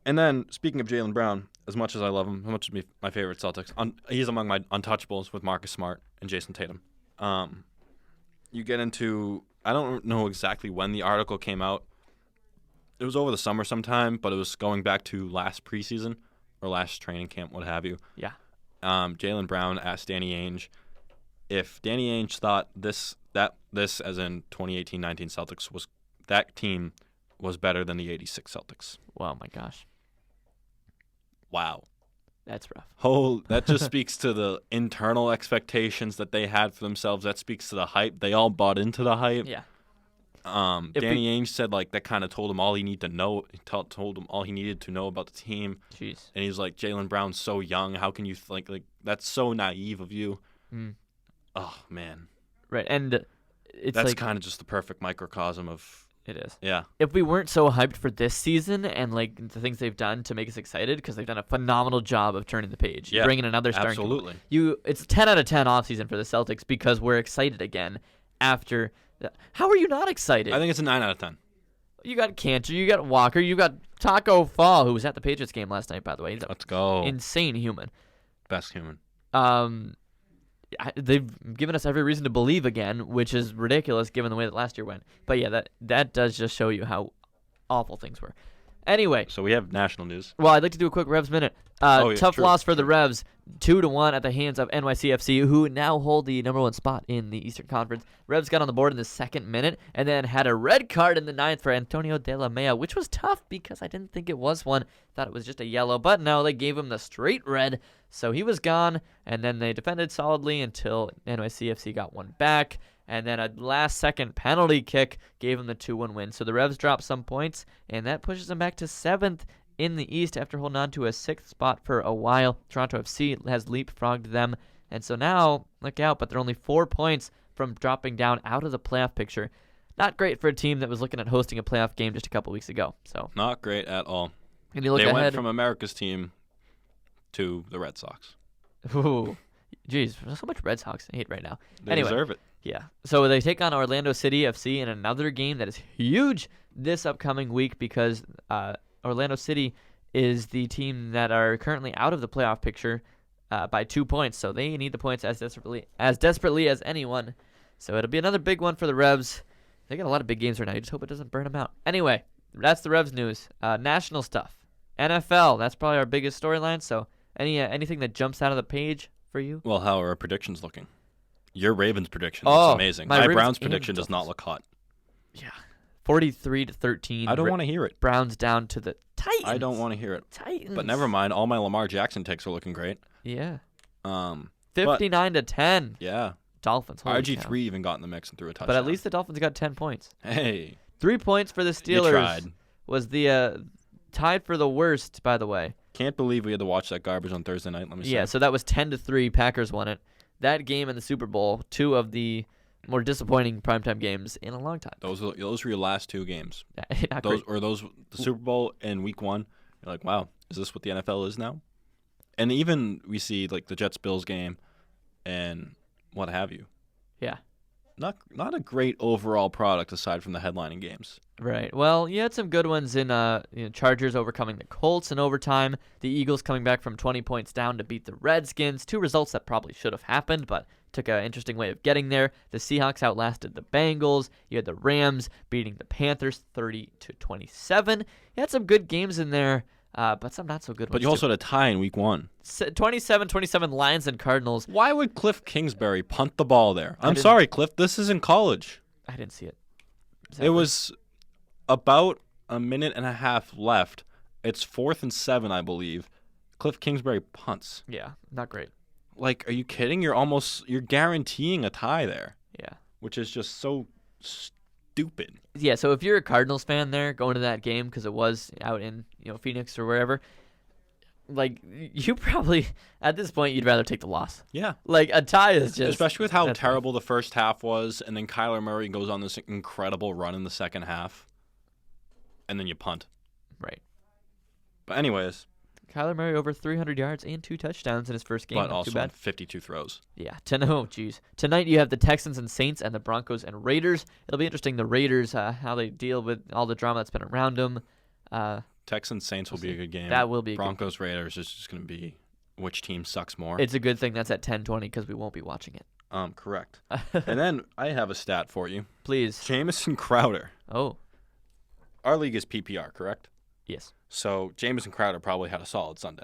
And then speaking of Jaylen Brown, as much as I love him, how much is my favorite Celtics? He's among my untouchables with Marcus Smart and Jason Tatum. You get into, I don't know exactly when the article came out. It was over the summer sometime, but it was going back to last preseason or last training camp, what have you. Yeah. Jaylen Brown asked Danny Ainge if Danny Ainge thought this as in 2018-19 Celtics that team was better than the 86 Celtics. Oh my gosh. Wow. That's rough. That just speaks to the internal expectations that they had for themselves. That speaks to the hype. They all bought into the hype. Yeah. Danny Ainge said like that kind of told him all he needed to know. Told him all he needed to know about the team. Jeez. And he's like, Jaylen Brown's so young. How can you like that's so naive of you? Oh man. Right, and that's kind of just the perfect microcosm of. It is. Yeah. If we weren't so hyped for this season and like the things they've done to make us excited, because they've done a phenomenal job of turning the page, bringing another starting. Absolutely. It's 10 out of 10 offseason for the Celtics because we're excited again after. How are you not excited? I think it's a 9 out of 10. You got Cantor, you got Walker, you got Taco Fall, who was at the Patriots game last night, by the way. Let's go. Insane human. Best human. They've given us every reason to believe again, which is ridiculous given the way that last year went. But yeah, that does just show you how awful things were. Anyway. So we have national news. Well, I'd like to do a quick Revs minute. Tough loss for the Revs, 2-1 at the hands of NYCFC, who now hold the number 1 spot in the Eastern Conference. Revs got on the board in the 2nd minute and then had a red card in the 9th for Antonio De La Mea, which was tough because I didn't think it was one. Thought it was just a yellow, but no, they gave him the straight red, so he was gone, and then they defended solidly until NYCFC got one back, and then a last-second penalty kick gave them the 2-1 win. So the Revs dropped some points, and that pushes them back to 7th in the East after holding on to a 6th spot for a while. Toronto FC has leapfrogged them, and so now, look out, but they're only 4 points from dropping down out of the playoff picture. Not great for a team that was looking at hosting a playoff game just a couple weeks ago. So not great at all. And you look they ahead, went from America's team to the Red Sox. Ooh, geez, there's so much Red Sox hate right now. They deserve it. Yeah. So they take on Orlando City FC in another game that is huge this upcoming week because Orlando City is the team that are currently out of the playoff picture by 2 points. So they need the points as desperately as anyone. So it'll be another big one for the Revs. They got a lot of big games right now. You just hope it doesn't burn them out. Anyway, that's the Revs news. National stuff. NFL, that's probably our biggest storyline. So anything that jumps out of the page for you? Well, how are our predictions looking? Your Ravens prediction looks amazing. My Browns prediction does not look hot. Yeah. 43-13. I don't want to hear it. Browns down to the Titans. I don't want to hear it. Titans. But never mind. All my Lamar Jackson takes are looking great. Yeah. 59-10. Yeah. Dolphins. RG3 even got in the mix and threw a touchdown. But at least the Dolphins got 10 points. Hey. 3 points for the Steelers. You tried. Was the tied for the worst, by the way. Can't believe we had to watch that garbage on Thursday night. Let me say. Yeah, so that was 10-3. Packers won it. That game in the Super Bowl, 2 of the more disappointing primetime games in a long time. Those were your last 2 games. Not Those great. the Super Bowl and Week 1. You're like, wow, is this what the NFL is now? And even we see like the Jets-Bills game and what have you. Yeah. Not a great overall product aside from the headlining games. Right. Well, you had some good ones in Chargers overcoming the Colts in overtime. The Eagles coming back from 20 points down to beat the Redskins. 2 results that probably should have happened, but took an interesting way of getting there. The Seahawks outlasted the Bengals. You had the Rams beating the Panthers 30-27. You had some good games in there, but some not so good ones. But you also had a tie in Week 1. 27-27 Lions and Cardinals. Why would Cliff Kingsbury punt the ball there? I'm sorry, Cliff. This isn't college. I didn't see it. It was about a minute and a half left. It's 4th and 7, I believe. Cliff Kingsbury punts. Yeah, not great. Like, are you kidding? You're guaranteeing a tie there. Yeah. Which is just so stupid. Yeah, so if you're a Cardinals fan there going to that game because it was out in Phoenix or wherever, like you probably at this point you'd rather take the loss. Yeah. Like a tie is just especially with how terrible the first half was, and then Kyler Murray goes on this incredible run in the second half, and then you punt. Right. But anyways. Kyler Murray over 300 yards and 2 touchdowns in his first game. But Not also too bad. 52 throws. Yeah. Tonight you have the Texans and Saints and the Broncos and Raiders. It'll be interesting, the Raiders, how they deal with all the drama that's been around them. Texans Saints will be a good game. That will be a Broncos Raiders is just going to be which team sucks more. It's a good thing that's at 10:20 because we won't be watching it. Correct. And then I have a stat for you. Please. Jamison Crowder. Oh. Our league is PPR, correct? Yes. So Jamison Crowder probably had a solid Sunday.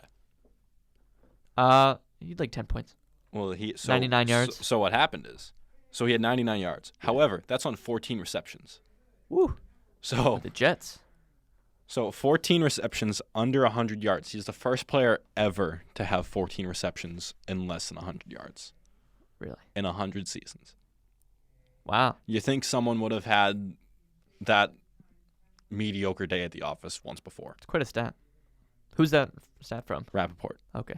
He'd like 10 points. Well, 99 yards. So what happened is, he had 99 yards. However, that's on 14 receptions. Woo. So The Jets. So 14 receptions under 100 yards. He's the first player ever to have 14 receptions in less than 100 yards. Really? In 100 seasons. Wow. You think someone would have had that mediocre day at the office once before. It's quite a stat. Who's that stat from? Rappaport. Okay.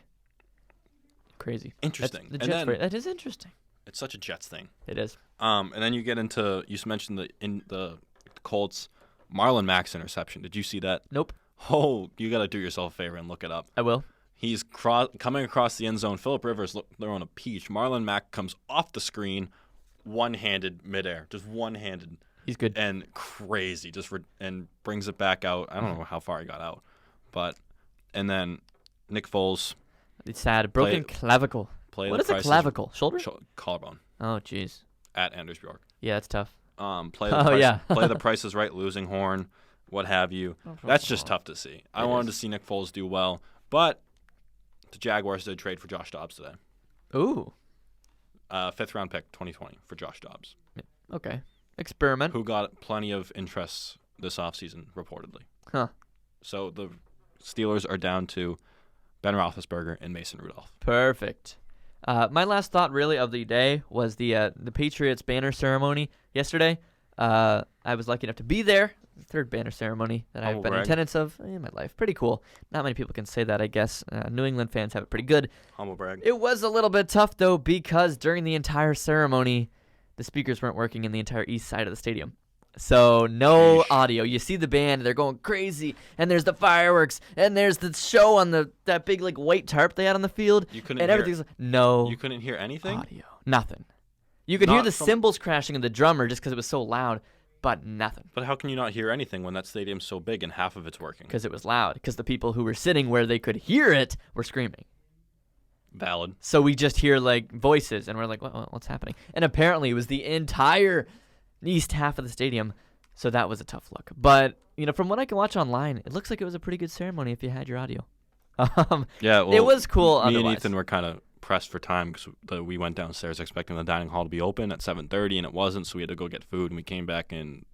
Crazy. Interesting. The Jets. That is interesting. It's such a Jets thing. It is. And then you get into, you mentioned the Colts, Marlon Mack's interception. Did you see that? Nope. Oh, you got to do yourself a favor and look it up. I will. He's coming across the end zone. Phillip Rivers throwing a peach. Marlon Mack comes off the screen, one-handed midair, just one-handed. He's good. And crazy, and brings it back out. I don't know how far he got out, and then Nick Foles. It's sad. Broken clavicle. What is a clavicle? Shoulder? Collarbone. Oh, jeez. At Anders Bjork. Yeah, it's tough. Play the Price is Right, losing horn, what have you. That's just tough to see. I wanted to see Nick Foles do well, but the Jaguars did trade for Josh Dobbs today. Ooh. 5th round pick, 2020, for Josh Dobbs. Okay. Experiment. Who got plenty of interest this offseason, reportedly. Huh. So the Steelers are down to Ben Roethlisberger and Mason Rudolph. Perfect. My last thought, really, of the day was the Patriots banner ceremony yesterday. I was lucky enough to be there. The 3rd banner ceremony that I've been in attendance of in my life. Pretty cool. Not many people can say that, I guess. New England fans have it pretty good. Humble brag. It was a little bit tough, though, because during the entire ceremony, the speakers weren't working in the entire east side of the stadium. So no audio. You see the band, they're going crazy, and there's the fireworks, and there's the show on that big white tarp they had on the field. You couldn't and everything's no. You couldn't hear anything? Audio. Nothing. You could hear the cymbals crashing of the drummer just because it was so loud, but nothing. But how can you not hear anything when that stadium's so big and half of it's working? Because it was loud. Because the people who were sitting where they could hear it were screaming. Valid. So we just hear voices, and we're like, what's happening? And apparently it was the entire east half of the stadium, so that was a tough look. But from what I can watch online, it looks like it was a pretty good ceremony if you had your audio. Yeah, well, it was cool. Me otherwise. and Ethan were kind of pressed for time because we went downstairs expecting the dining hall to be open at 7:30, and it wasn't, so we had to go get food, and we came back and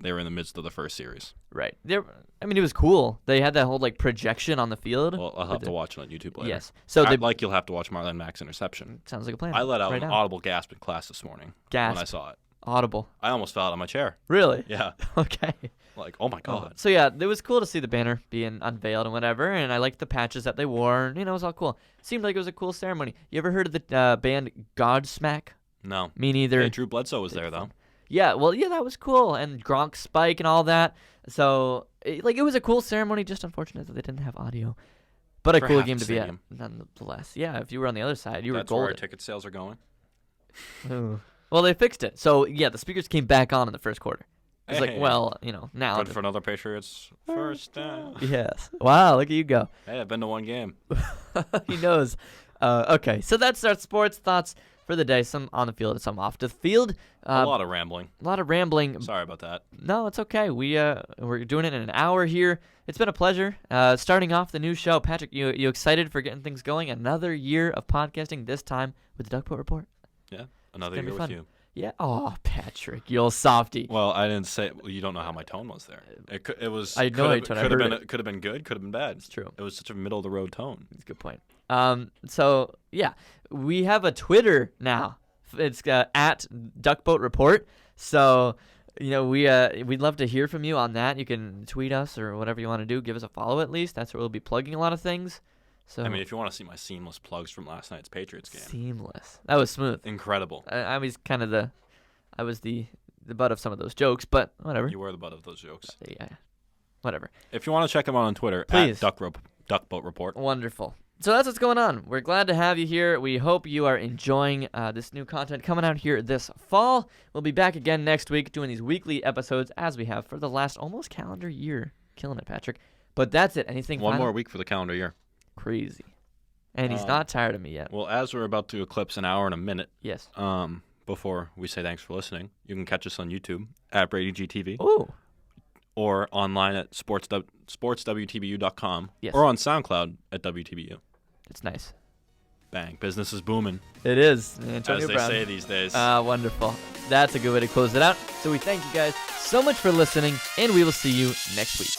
they were in the midst of the first series. Right. It was cool. They had that whole projection on the field. Well, I'll have to watch it on YouTube later. Yes. So you'll have to watch Marlon Mack's interception. Sounds like a plan. I let out an audible gasp in class this morning when I saw it. Audible. I almost fell out of my chair. Really? Yeah. Okay. Oh my God. So yeah, it was cool to see the banner being unveiled and whatever, and I liked the patches that they wore. And, it was all cool. Seemed like it was a cool ceremony. You ever heard of the band Godsmack? No. Me neither. Hey, Drew Bledsoe was there, though. Yeah, well, yeah, that was cool. And Gronk spike and all that. So, it was a cool ceremony, just unfortunate that they didn't have audio. But a For cool half game the to be at, stadium. nonetheless. Yeah, if you were on the other side, you were That's where our golden. ticket sales are going. Ooh. Well, they fixed it. So, yeah, the speakers came back on in the first quarter. It's Hey. like, well, now. Good for another Patriots first down. Yes. Wow, look at you go. Hey, I've been to one game. He knows. Okay, so that's our sports thoughts for the day. Some on the field and some off the field. A lot of rambling. A lot of rambling. Sorry about that. No, it's okay. We're doing it in an hour here. It's been a pleasure. Starting off the new show, Patrick. You excited for getting things going? Another year of podcasting. This time with the Duckboat Report. Yeah, another gonna be year fun. with you. Yeah. Oh, Patrick, you old softy. Well, I didn't say. Well, you don't know how my tone was there. It was. I know your tone. I heard it. Could have been good. Could have been bad. It's true. It was such a middle of the road tone. That's a good point. So yeah, we have a Twitter now. It's at Duckboat Report. So we'd love to hear from you on that. You can tweet us or whatever you want to do. Give us a follow at least. That's where we'll be plugging a lot of things. So I mean, if you want to see my seamless plugs from last night's Patriots game, seamless. That was smooth. incredible. I was kind of the butt of some of those jokes, but whatever. You were the butt of those jokes. Yeah, whatever. If you want to check them out on Twitter, Please. at Duckboat Report. Wonderful. So that's what's going on. We're glad to have you here. We hope you are enjoying this new content coming out here this fall. We'll be back again next week doing these weekly episodes as we have for the last almost calendar year. Killing it, Patrick. But that's it. Anything One final? more week for the calendar year. Crazy. And he's not tired of me yet. Well, as we're about to eclipse an hour and a minute, Yes. before we say thanks for listening, you can catch us on YouTube at BradyGTV Ooh. or online at sportswtbu.com Yes. or on SoundCloud at WTBU. It's nice. Bang. Business is booming, It is. Antonio as they Brown. say these days. Wonderful. That's a good way to close it out. So we thank you guys so much for listening, and we will see you next week.